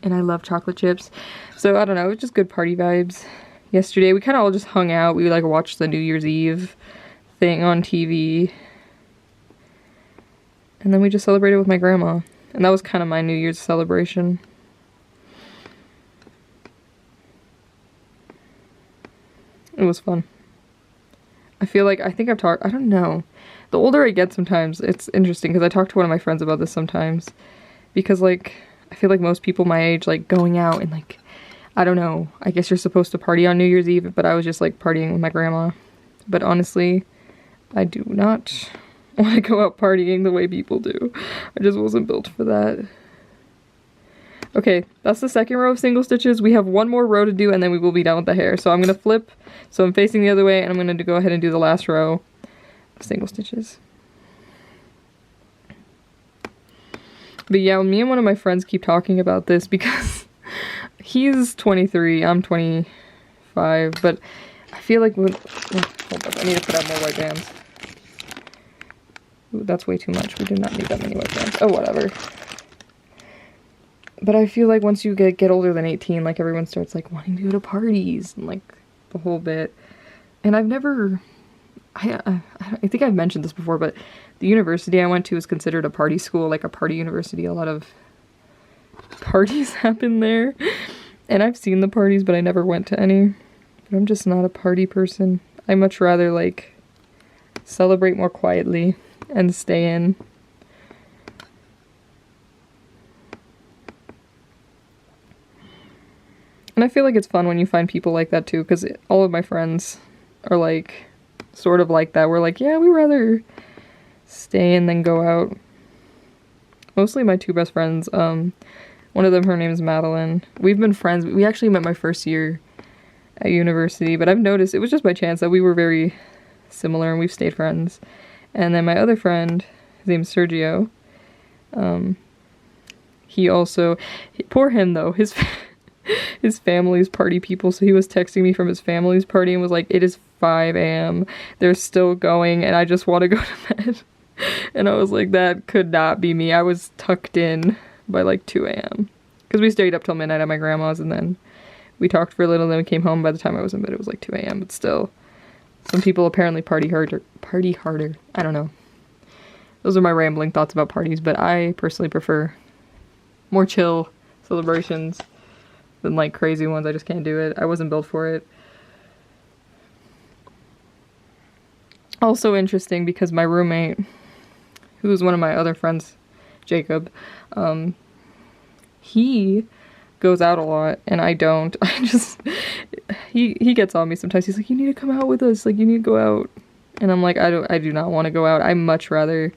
and I love chocolate chips. So I don't know, it was just good party vibes. Yesterday we kind of all just hung out. We like watched the New Year's Eve thing on TV, and then we just celebrated with my grandma, and that was kind of my New Year's celebration. It was fun. I feel like, I think I've talked, I don't know, the older I get sometimes, it's interesting, because I talk to one of my friends about this sometimes, because like, I feel like most people my age, like going out and like, I don't know, I guess you're supposed to party on New Year's Eve, but I was just like partying with my grandma. But honestly, I do not want to go out partying the way people do. I just wasn't built for that. Okay, that's the second row of single stitches. We have one more row to do, and then we will be done with the hair. So I'm going to flip, so I'm facing the other way, and I'm going to go ahead and do the last row of single stitches. But yeah, me and one of my friends keep talking about this because he's 23, I'm 25, but I feel like when, oh, hold up, I need to put out more white bands. Ooh, that's way too much. We do not need that many white bands. Oh, whatever. But I feel like once you get older than 18, like everyone starts like wanting to go to parties and like the whole bit. And I've never, I think I've mentioned this before, but the university I went to is considered a party school, like a party university. A lot of parties happen there. And I've seen the parties, but I never went to any. But I'm just not a party person. I much rather like celebrate more quietly and stay in. And I feel like it's fun when you find people like that too, because all of my friends are like, sort of like that. We're like, yeah, we rather stay in than go out. Mostly my two best friends. One of them, her name is Madeline. We've been friends. We actually met my first year at university, but I've noticed, it was just by chance, that we were very similar and we've stayed friends. And then my other friend, his name's Sergio. He also, poor him though, his family's party people, so he was texting me from his family's party and was like, it is 5 a.m. They're still going and I just want to go to bed. And I was like, that could not be me. I was tucked in by like 2 a.m. because we stayed up till midnight at my grandma's and then we talked for a little and then we came home. By the time I was in bed it was like 2 a.m. but still, some people apparently party harder. I don't know. Those are my rambling thoughts about parties, but I personally prefer more chill celebrations than like crazy ones. I just can't do it. I wasn't built for it. Also interesting because my roommate, who was one of my other friends, Jacob, he goes out a lot and I don't. I just, he gets on me sometimes. He's like, you need to come out with us, like you need to go out. And I'm like, I do not want to go out. I much rather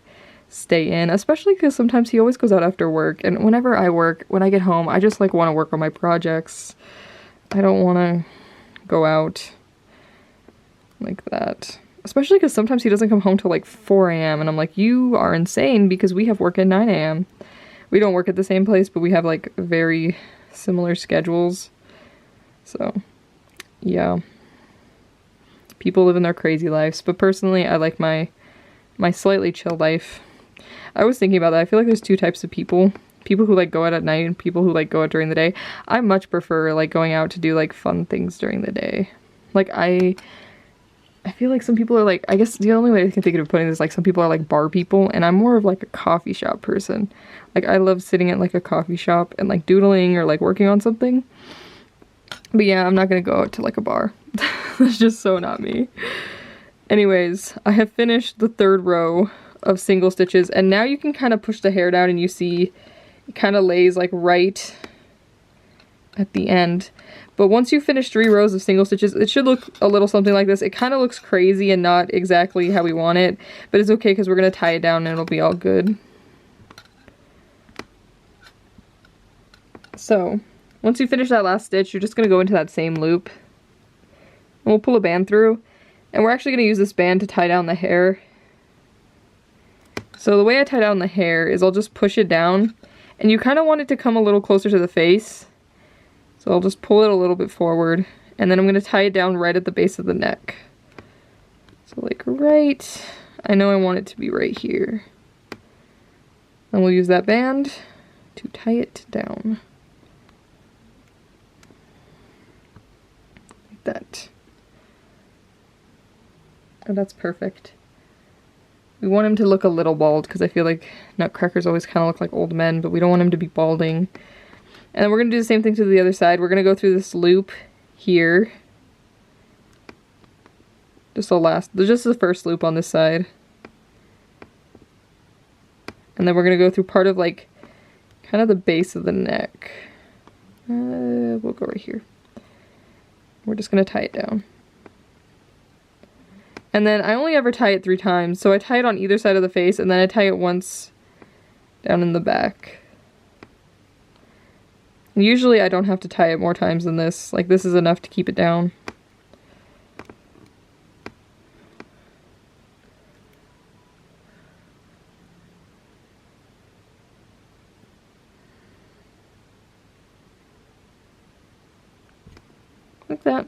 stay in, especially because sometimes he always goes out after work, and whenever I work, when I get home, I just like want to work on my projects. I don't want to go out like that, especially because sometimes he doesn't come home till like 4 a.m. and I'm like, you are insane, because we have work at 9 a.m. We don't work at the same place, but we have like very similar schedules. So yeah, people live in their crazy lives, but personally I like my slightly chill life. I was thinking about that. I feel like there's two types of people. People who like go out at night and people who like go out during the day. I much prefer like going out to do like fun things during the day. Like I feel like some people are like, I guess the only way I can think of putting this is like some people are like bar people and I'm more of like a coffee shop person. Like I love sitting at like a coffee shop and like doodling or like working on something. But yeah, I'm not gonna go out to like a bar. That's just so not me. Anyways, I have finished the third row of single stitches and now you can kind of push the hair down and you see it kind of lays like right at the end. But once you finish 3 rows of single stitches, it should look a little something like this. It kind of looks crazy and not exactly how we want it, but it's okay because we're going to tie it down and it'll be all good. So once you finish that last stitch, you're just going to go into that same loop and we'll pull a band through, and we're actually going to use this band to tie down the hair. So the way I tie down the hair is I'll just push it down, and you kind of want it to come a little closer to the face. So I'll just pull it a little bit forward, and then I'm going to tie it down right at the base of the neck. So like right, I know I want it to be right here. And we'll use that band to tie it down. Like that. Oh, that's perfect. We want him to look a little bald because I feel like Nutcrackers always kind of look like old men, but we don't want him to be balding. And then we're going to do the same thing to the other side. We're going to go through this loop here. Just the first loop on this side. And then we're going to go through part of like kind of the base of the neck. We'll go right here. We're just going to tie it down. And then I only ever tie it 3 times, so I tie it on either side of the face, and then I tie it once down in the back. And usually I don't have to tie it more times than this. Like, this is enough to keep it down. like that.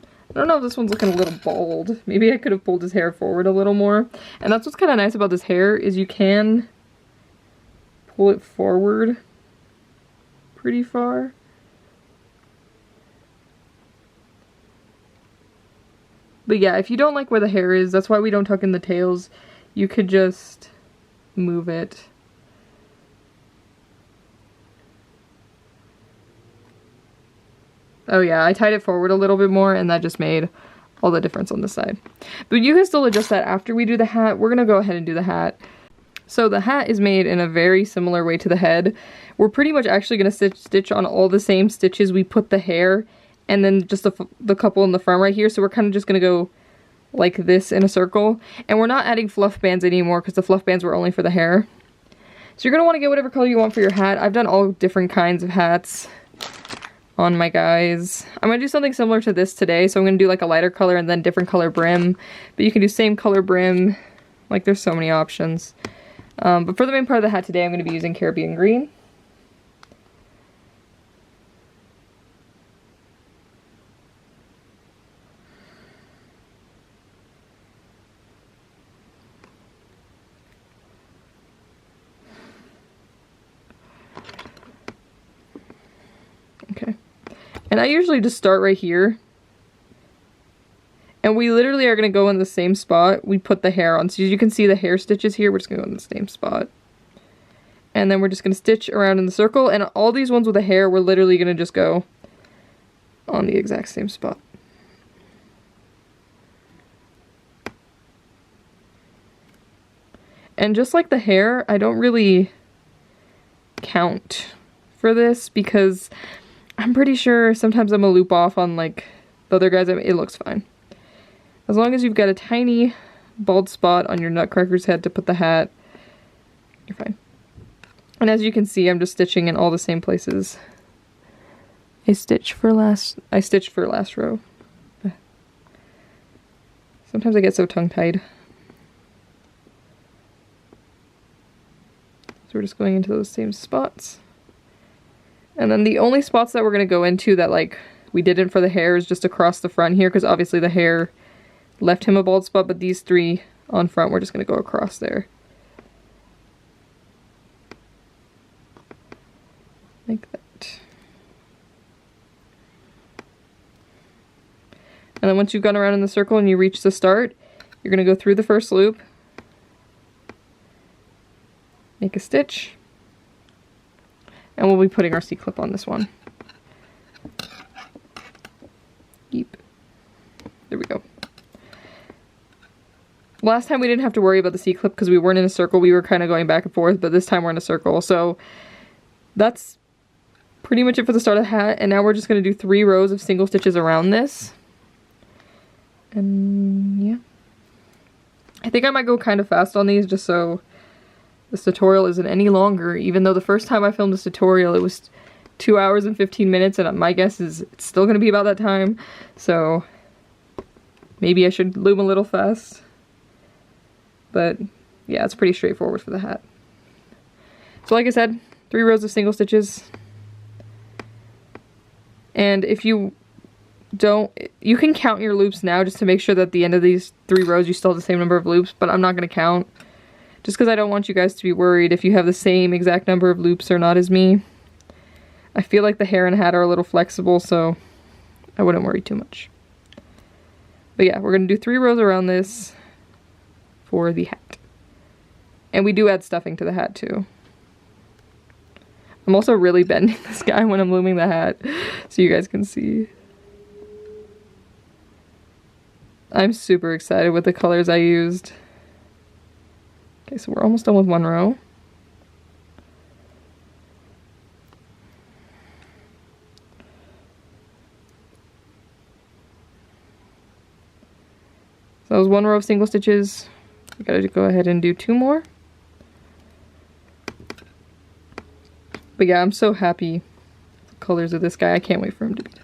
I don't know if this one's looking a little bald. Maybe I could have pulled his hair forward a little more. And that's what's kind of nice about this hair, is you can pull it forward pretty far. But yeah, if you don't like where the hair is, that's why we don't tuck in the tails. You could just move it. Oh yeah, I tied it forward a little bit more and that just made all the difference on this side. But you can still adjust that after we do the hat. We're gonna go ahead and do the hat. So the hat is made in a very similar way to the head. We're pretty much actually gonna stitch on all the same stitches we put the hair, and then just the couple in the front right here. So we're kind of just gonna go like this in a circle. And we're not adding fluff bands anymore because the fluff bands were only for the hair. So you're gonna wanna get whatever color you want for your hat. I've done all different kinds of hats on my guys. I'm gonna do something similar to this today. So I'm gonna do like a lighter color and then different color brim. But you can do same color brim. Like there's so many options. But for the main part of the hat today, I'm gonna be using Caribbean green. Okay. And I usually just start right here. And we literally are going to go in the same spot we put the hair on. So as you can see the hair stitches here, we're just going to go in the same spot. And then we're just going to stitch around in the circle. And all these ones with the hair, we're literally going to just go on the exact same spot. And just like the hair, I don't really count for this because I'm pretty sure sometimes I'm gonna loop off on like the other guys. It looks fine. As long as you've got a tiny bald spot on your Nutcracker's head to put the hat, you're fine. And as you can see, I'm just stitching in all the same places. I stitched for last row. Sometimes I get so tongue-tied. So we're just going into those same spots. And then the only spots that we're going to go into that like we didn't for the hair is just across the front here, because obviously the hair left him a bald spot, but these three on front we're just going to go across there. Like that. And then once you've gone around in the circle and you reach the start, you're going to go through the first loop, make a stitch, and we'll be putting our C-clip on this one. Yeep. There we go. Last time we didn't have to worry about the C-clip because we weren't in a circle. We were kind of going back and forth, but this time we're in a circle. So that's pretty much it for the start of the hat. And now we're just going to do 3 rows of single stitches around this. And yeah. I think I might go kind of fast on these just so this tutorial isn't any longer, even though the first time I filmed this tutorial it was 2 hours and 15 minutes, and my guess is it's still going to be about that time, so maybe I should loom a little fast. But yeah, it's pretty straightforward for the hat. So like I said, 3 rows of single stitches. And if you don't, you can count your loops now just to make sure that at the end of these 3 rows you still have the same number of loops, but I'm not going to count. Just because I don't want you guys to be worried if you have the same exact number of loops or not as me. I feel like the hair and hat are a little flexible, so I wouldn't worry too much. But yeah, we're going to do 3 rows around this for the hat. And we do add stuffing to the hat too. I'm also really bending this guy when I'm looming the hat, so you guys can see. I'm super excited with the colors I used. Okay, so we're almost done with 1 row. So that was 1 row of single stitches. We gotta go ahead and do 2 more. But yeah, I'm so happy with the colors of this guy. I can't wait for him to be done.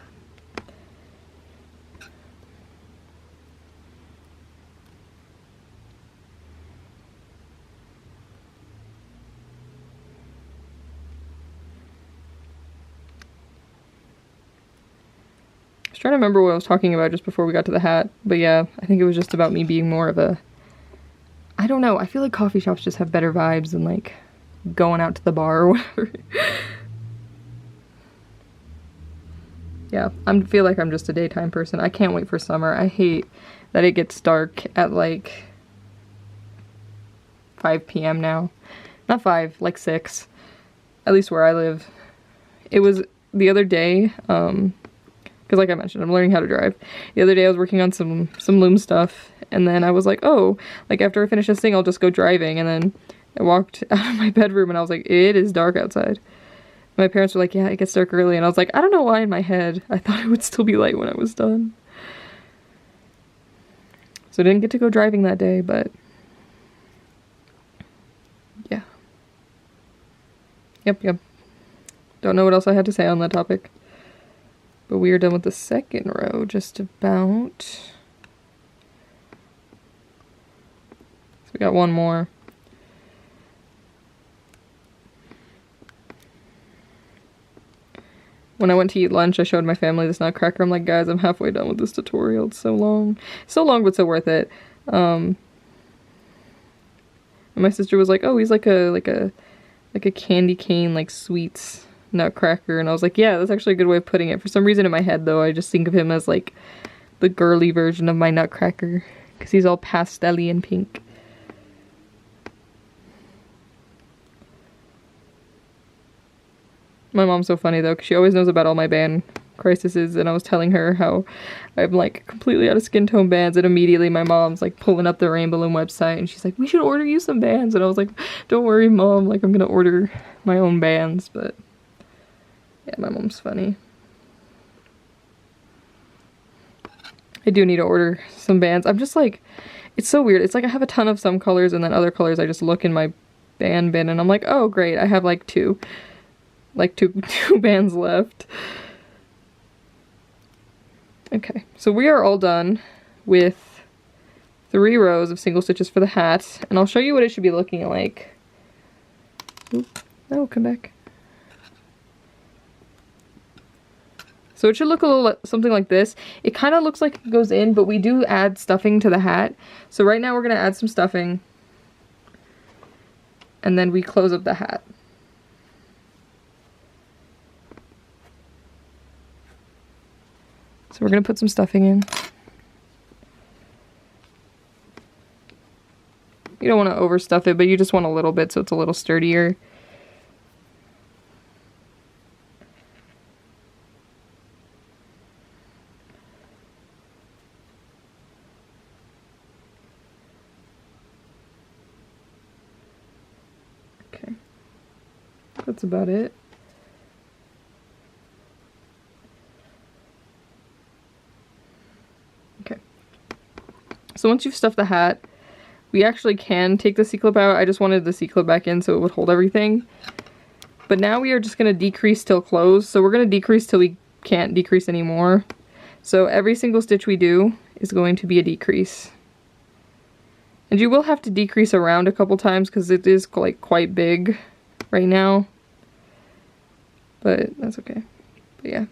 trying to remember what I was talking about just before we got to the hat. But yeah, I think it was just about me being more of a... I don't know, I feel like coffee shops just have better vibes than like going out to the bar or whatever. Yeah, I feel like I'm just a daytime person. I can't wait for summer. I hate that it gets dark at like 5 p.m. now. Not 5, like 6. At least where I live. It was the other day, because like I mentioned, I'm learning how to drive. The other day I was working on some Loom stuff, and then I was like, oh, like after I finish this thing, I'll just go driving. And then I walked out of my bedroom and I was like, it is dark outside. My parents were like, yeah, it gets dark early. And I was like, I don't know why in my head I thought it would still be light when I was done. So I didn't get to go driving that day, but yeah. Yep. Don't know what else I had to say on that topic. But we are done with the second row, just about. So we got one more. When I went to eat lunch, I showed my family this nutcracker. I'm like, guys, I'm halfway done with this tutorial. It's so long. So long, but so worth it. And my sister was like, oh, he's like a candy cane, like sweets nutcracker. And I was like, yeah, that's actually a good way of putting it. For some reason in my head, though, I just think of him as like the girly version of my nutcracker. Because he's all pastel-y and pink. My mom's so funny though, because she always knows about all my band crises, and I was telling her how I'm like completely out of skin tone bands, and immediately my mom's like pulling up the Rainbowloom website, and she's like, we should order you some bands, and I was like, don't worry mom, like I'm gonna order my own bands. But yeah, my mom's funny. I do need to order some bands. I'm just like, it's so weird. It's like I have a ton of some colors, and then other colors I just look in my band bin, and I'm like, oh great, I have like two bands left. Okay, so we are all done with 3 rows of single stitches for the hat, and I'll show you what it should be looking like. Oop, no, come back. So it should look a little something like this. It kind of looks like it goes in, but we do add stuffing to the hat. So right now we're going to add some stuffing, and then we close up the hat. So we're going to put some stuffing in. You don't want to overstuff it, but you just want a little bit so it's a little sturdier. Okay. That's about it. So once you've stuffed the hat, we actually can take the C-clip out. I just wanted the C-clip back in so it would hold everything. But now we are just going to decrease till close. So we're going to decrease till we can't decrease anymore. So every single stitch we do is going to be a decrease. And you will have to decrease around a couple times because it is like quite big right now. But that's okay. But yeah.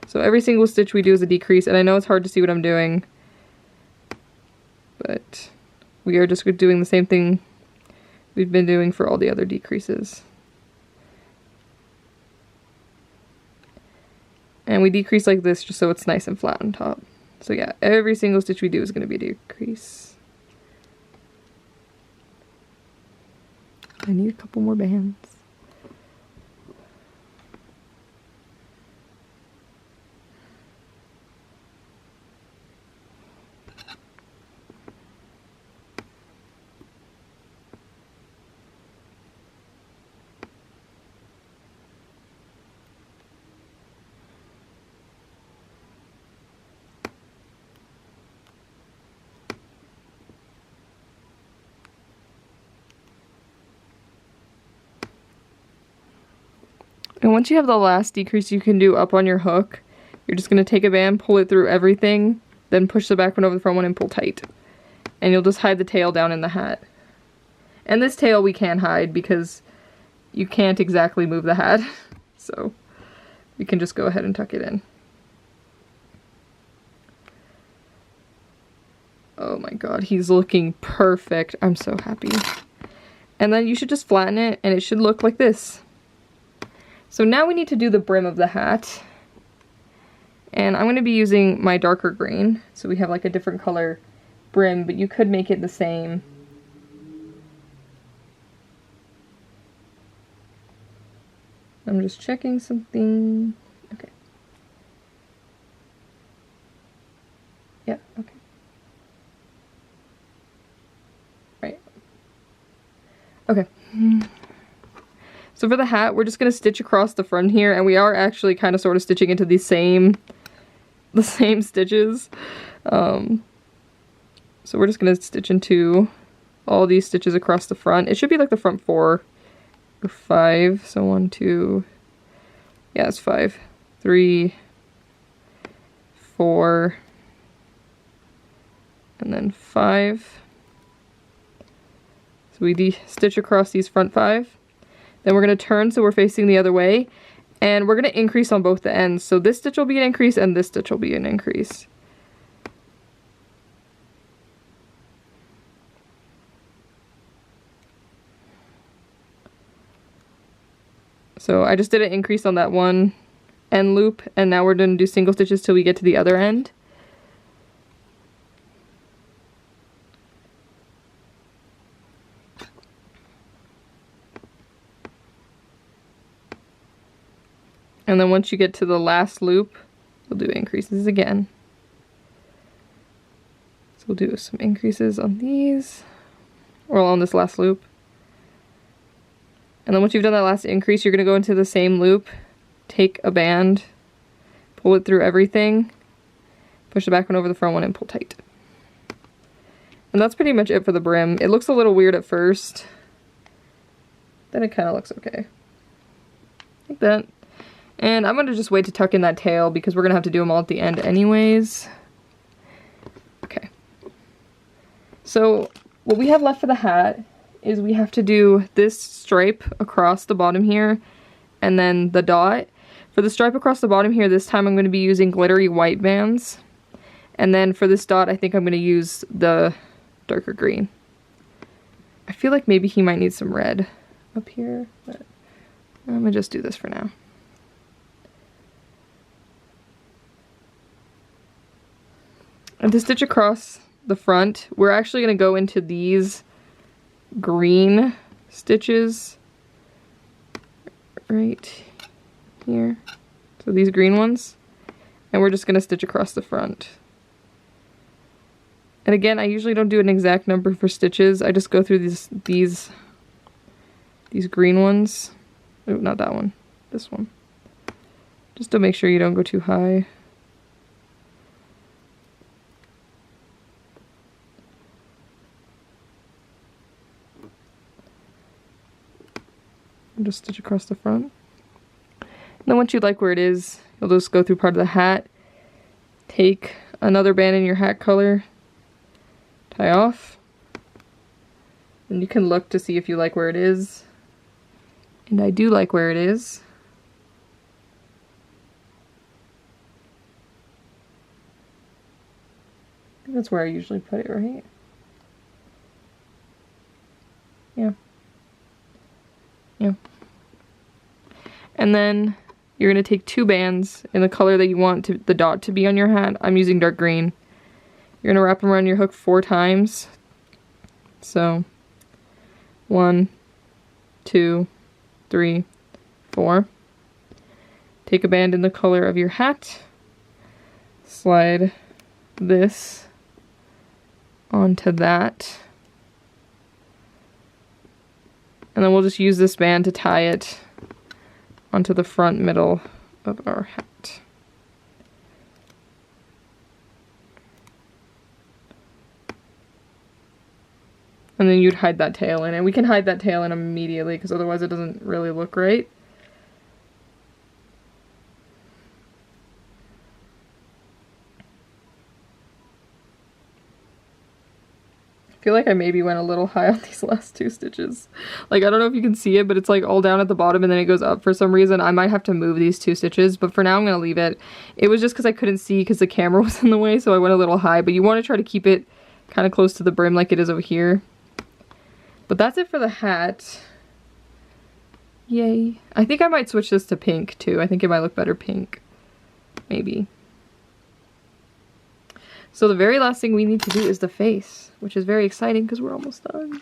So every single stitch we do is a decrease, and I know it's hard to see what I'm doing, but we are just doing the same thing we've been doing for all the other decreases. And we decrease like this just so it's nice and flat on top. So yeah, every single stitch we do is going to be a decrease. I need a couple more bands. And once you have the last decrease you can do up on your hook, you're just going to take a band, pull it through everything, then push the back one over the front one and pull tight. And you'll just hide the tail down in the hat. And this tail we can hide because you can't exactly move the hat. So we can just go ahead and tuck it in. god, he's looking perfect. I'm so happy. And then you should just flatten it and it should look like this. So now we need to do the brim of the hat. And I'm going to be using my darker green. So we have like a different color brim, but you could make it the same. I'm just checking something. Okay. Yeah, okay. Right. Okay. So for the hat, we're just going to stitch across the front here, and we are actually kind of sort of stitching into the same stitches. So we're just going to stitch into all these stitches across the front. It should be like the front 4 or 5. So 1, 2, yeah, it's 5, 3, 4, and then 5. So we stitch across these front 5. Then we're going to turn so we're facing the other way, and we're going to increase on both the ends. So this stitch will be an increase and this stitch will be an increase. So I just did an increase on that one end loop, and now we're going to do single stitches till we get to the other end. And then once you get to the last loop, we'll do increases again. So we'll do some increases on these, or on this last loop. And then once you've done that last increase, you're going to go into the same loop, take a band, pull it through everything, push the back one over the front one, and pull tight. And that's pretty much it for the brim. It looks a little weird at first, then it kind of looks okay. Like that. And I'm going to just wait to tuck in that tail because we're going to have to do them all at the end anyways. Okay. So what we have left for the hat is we have to do this stripe across the bottom here and then the dot. For the stripe across the bottom here, this time I'm going to be using glittery white bands. And then for this dot, I think I'm going to use the darker green. I feel like maybe he might need some red up here, but I'm going to just do this for now. And to stitch across the front, we're actually going to go into these green stitches right here. So these green ones. And we're just going to stitch across the front. And again, I usually don't do an exact number for stitches. I just go through these green ones. Oh, not that one. This one. Just to make sure you don't go too high. Just stitch across the front. And then once you like where it is, you'll just go through part of the hat, take another band in your hat color, tie off, and you can look to see if you like where it is. And I do like where it is. I think that's where I usually put it, right? Yeah. Yeah. And then you're going to take 2 bands in the color that you want the dot to be on your hat. I'm using dark green. You're going to wrap them around your hook 4 times. So 1, 2, 3, 4. Take a band in the color of your hat. Slide this onto that. And then we'll just use this band to tie it onto the front middle of our hat. And then you'd hide that tail in, and we can hide that tail in immediately because otherwise it doesn't really look right. I feel like I maybe went a little high on these last 2 stitches. Like, I don't know if you can see it, but it's like all down at the bottom and then it goes up for some reason. I might have to move these 2 stitches, but for now I'm going to leave it. It was just because I couldn't see because the camera was in the way, so I went a little high, but you want to try to keep it kind of close to the brim like it is over here. But that's it for the hat. Yay. I think I might switch this to pink too. I think it might look better pink. Maybe. So the very last thing we need to do is the face, which is very exciting because we're almost done.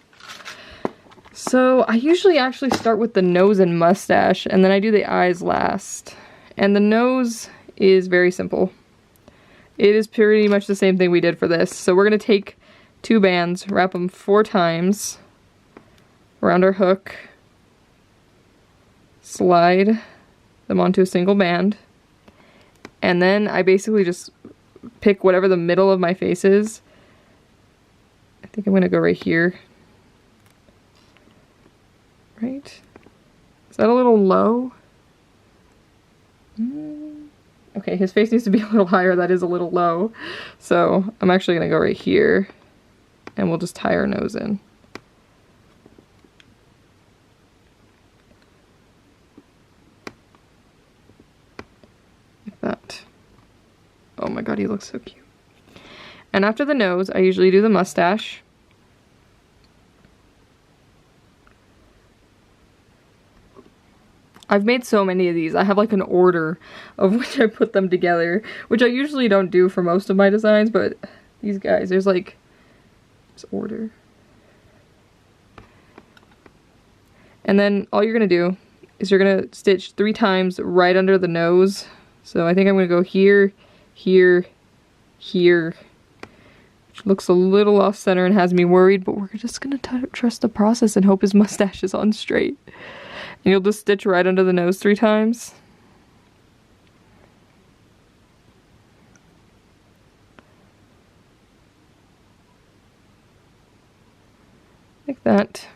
So I usually actually start with the nose and mustache, and then I do the eyes last. And the nose is very simple. It is pretty much the same thing we did for this. So we're going to take 2 bands, wrap them 4 times around our hook, slide them onto a single band, and then I basically just pick whatever the middle of my face is. I think I'm going to go right here. Right? Is that a little low? Okay, his face needs to be a little higher. That is a little low. So I'm actually going to go right here, and we'll just tie our nose in. Like that. Oh my god, he looks so cute. And after the nose, I usually do the mustache. I've made so many of these. I have like an order of which I put them together, which I usually don't do for most of my designs, but these guys, there's like this order. And then all you're gonna do is you're gonna stitch 3 times right under the nose. So I think I'm gonna go here, here, here, which looks a little off center and has me worried, but we're just gonna trust the process and hope his mustache is on straight. And you'll just stitch right under the nose 3 times. Like that.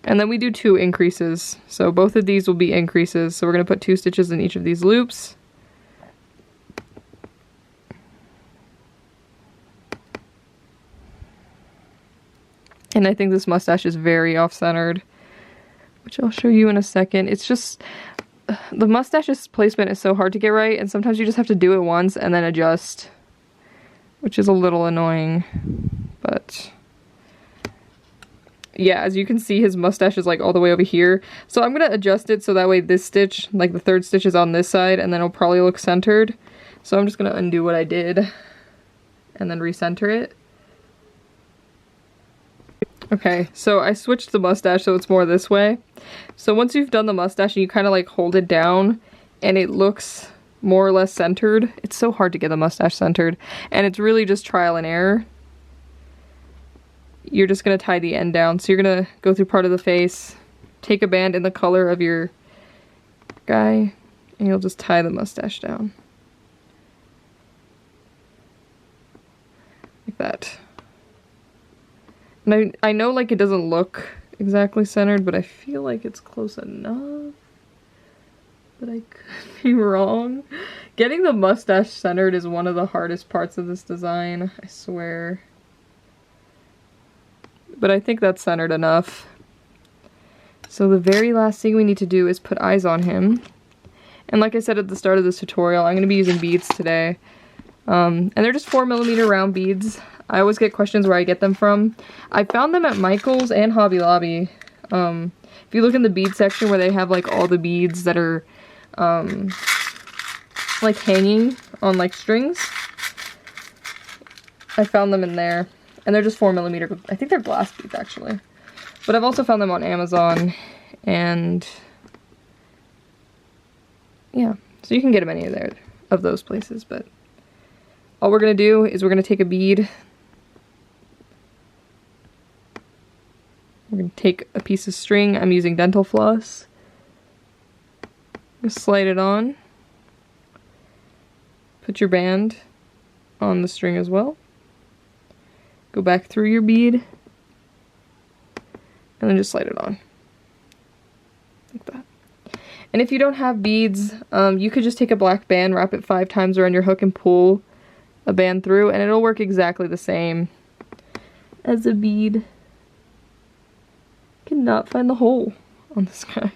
And then we do 2 increases. So both of these will be increases. So we're going to put 2 stitches in each of these loops. And I think this mustache is very off-centered, which I'll show you in a second. It's just, the mustache's placement is so hard to get right, and sometimes you just have to do it once and then adjust, which is a little annoying, but yeah, as you can see, his mustache is like all the way over here. So I'm gonna adjust it so that way this stitch, like the 3rd stitch, is on this side, and then it'll probably look centered. So I'm just gonna undo what I did and then recenter it. Okay, so I switched the mustache so it's more this way. So once you've done the mustache and you kind of like hold it down and it looks more or less centered. It's so hard to get the mustache centered, and it's really just trial and error. You're just going to tie the end down. So you're going to go through part of the face, take a band in the color of your guy, and you'll just tie the mustache down. Like that. And I know like it doesn't look exactly centered, but I feel like it's close enough. But I could be wrong. Getting the mustache centered is one of the hardest parts of this design, I swear. But I think that's centered enough. So the very last thing we need to do is put eyes on him. And like I said at the start of this tutorial, I'm going to be using beads today. And they're just 4mm round beads. I always get questions where I get them from. I found them at Michael's and Hobby Lobby. If you look in the bead section where they have like all the beads that are like hanging on like strings, I found them in there. And they're just 4mm. I think they're glass beads actually. But I've also found them on Amazon, and yeah, so you can get them any of those places. But all we're gonna do is we're gonna take a bead. We're gonna take a piece of string. I'm using dental floss. Just slide it on. Put your band on the string as well. Go back through your bead. And then just slide it on. Like that. And if you don't have beads, you could just take a black band, wrap it 5 times around your hook, and pull a band through, and it'll work exactly the same as a bead. Cannot find the hole on this guy.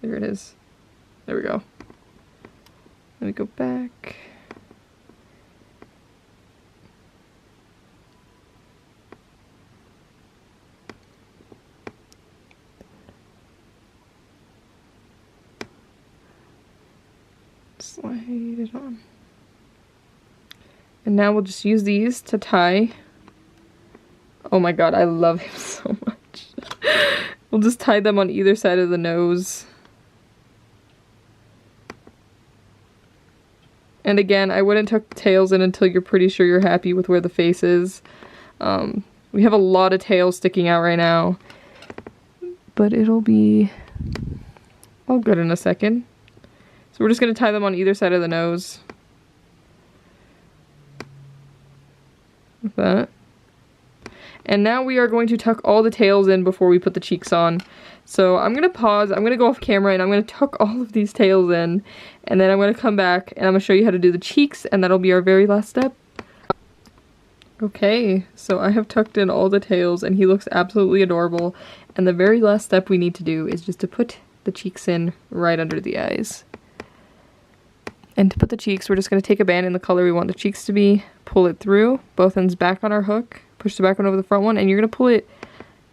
There it is. There we go. Let me go back. slide it on. And now we'll just use these to tie. Oh my god, I love him so much. We'll just tie them on either side of the nose. And again, I wouldn't tuck the tails in until you're pretty sure you're happy with where the face is. We have a lot of tails sticking out right now. But it'll be all good in a second. So we're just going to tie them on either side of the nose. Like that. And now we are going to tuck all the tails in before we put the cheeks on. So I'm going to pause, I'm going to go off camera, and I'm going to tuck all of these tails in. And then I'm going to come back, and I'm going to show you how to do the cheeks, and that'll be our very last step. Okay, so I have tucked in all the tails, and he looks absolutely adorable. And the very last step we need to do is just to put the cheeks in right under the eyes. And to put the cheeks, we're just going to take a band in the color we want the cheeks to be, pull it through, both ends back on our hook, push the back one over the front one, and you're going to pull it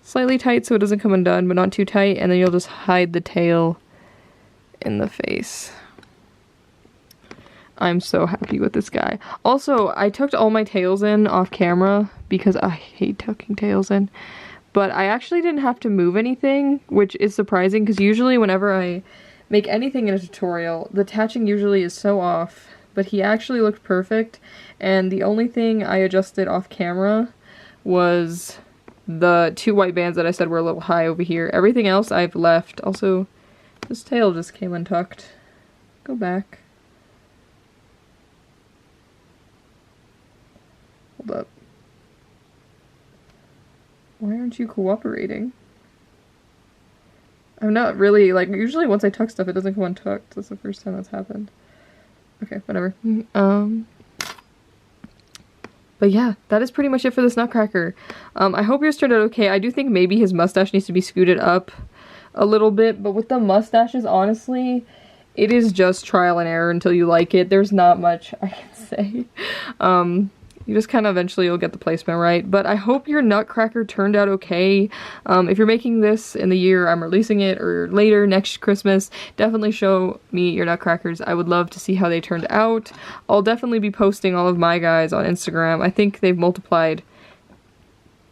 slightly tight so it doesn't come undone, but not too tight, and then you'll just hide the tail in the face. I'm so happy with this guy. Also, I tucked all my tails in off camera because I hate tucking tails in, but I actually didn't have to move anything, which is surprising because usually whenever I make anything in a tutorial, the attaching usually is so off, but he actually looked perfect, and the only thing I adjusted off camera was the 2 white bands that I said were a little high over here. Everything else I've left. Also, this tail just came untucked. Go back. Hold up. Why aren't you cooperating? I'm not really, like, usually once I tuck stuff it doesn't come untucked. That's the first time that's happened. Okay, whatever. But yeah, that is pretty much it for this Nutcracker. I hope yours turned out okay. I do think maybe his mustache needs to be scooted up a little bit, but with the mustaches, honestly, it is just trial and error until you like it. There's not much I can say. You just kind of eventually you'll get the placement right. But I hope your Nutcracker turned out okay. If you're making this in the year I'm releasing it or later next Christmas, definitely show me your Nutcrackers. I would love to see how they turned out. I'll definitely be posting all of my guys on Instagram. I think they've multiplied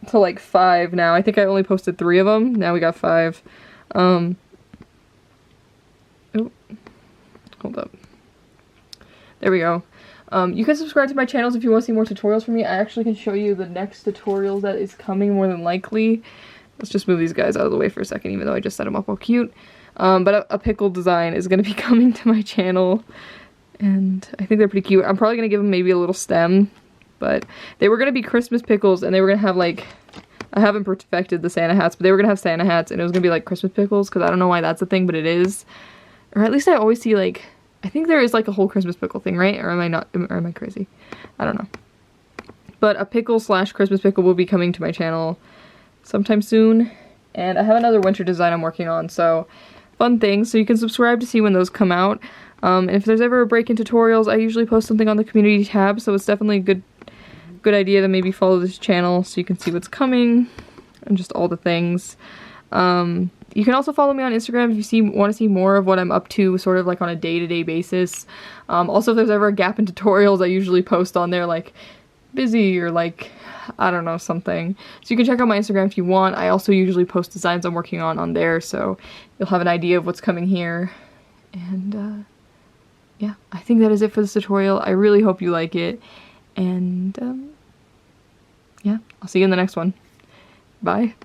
to like 5 now. I think I only posted 3 of them. Now we got 5. Oh, hold up. There we go. You can subscribe to my channels if you want to see more tutorials from me. I actually can show you the next tutorial that is coming more than likely. Let's just move these guys out of the way for a second, even though I just set them up all cute. But a pickle design is going to be coming to my channel, and I think they're pretty cute. I'm probably going to give them maybe a little stem, but they were going to be Christmas pickles, and they were going to have, like, I haven't perfected the Santa hats, but they were going to have Santa hats, and it was going to be, like, Christmas pickles, because I don't know why that's a thing, but it is. Or at least I always see, like, I think there is like a whole Christmas pickle thing, right? Or am I not, or am I crazy? I don't know. But a pickle / Christmas pickle will be coming to my channel sometime soon. And I have another winter design I'm working on, so fun things. So you can subscribe to see when those come out. And if there's ever a break in tutorials, I usually post something on the community tab, so it's definitely a good idea to maybe follow this channel so you can see what's coming and just all the things. You can also follow me on Instagram if you want to see more of what I'm up to, sort of like on a day-to-day basis. Also, if there's ever a gap in tutorials, I usually post on there like busy or like, I don't know, something. So you can check out my Instagram if you want. I also usually post designs I'm working on there, so you'll have an idea of what's coming here. And yeah, I think that is it for this tutorial. I really hope you like it. And yeah, I'll see you in the next one. Bye.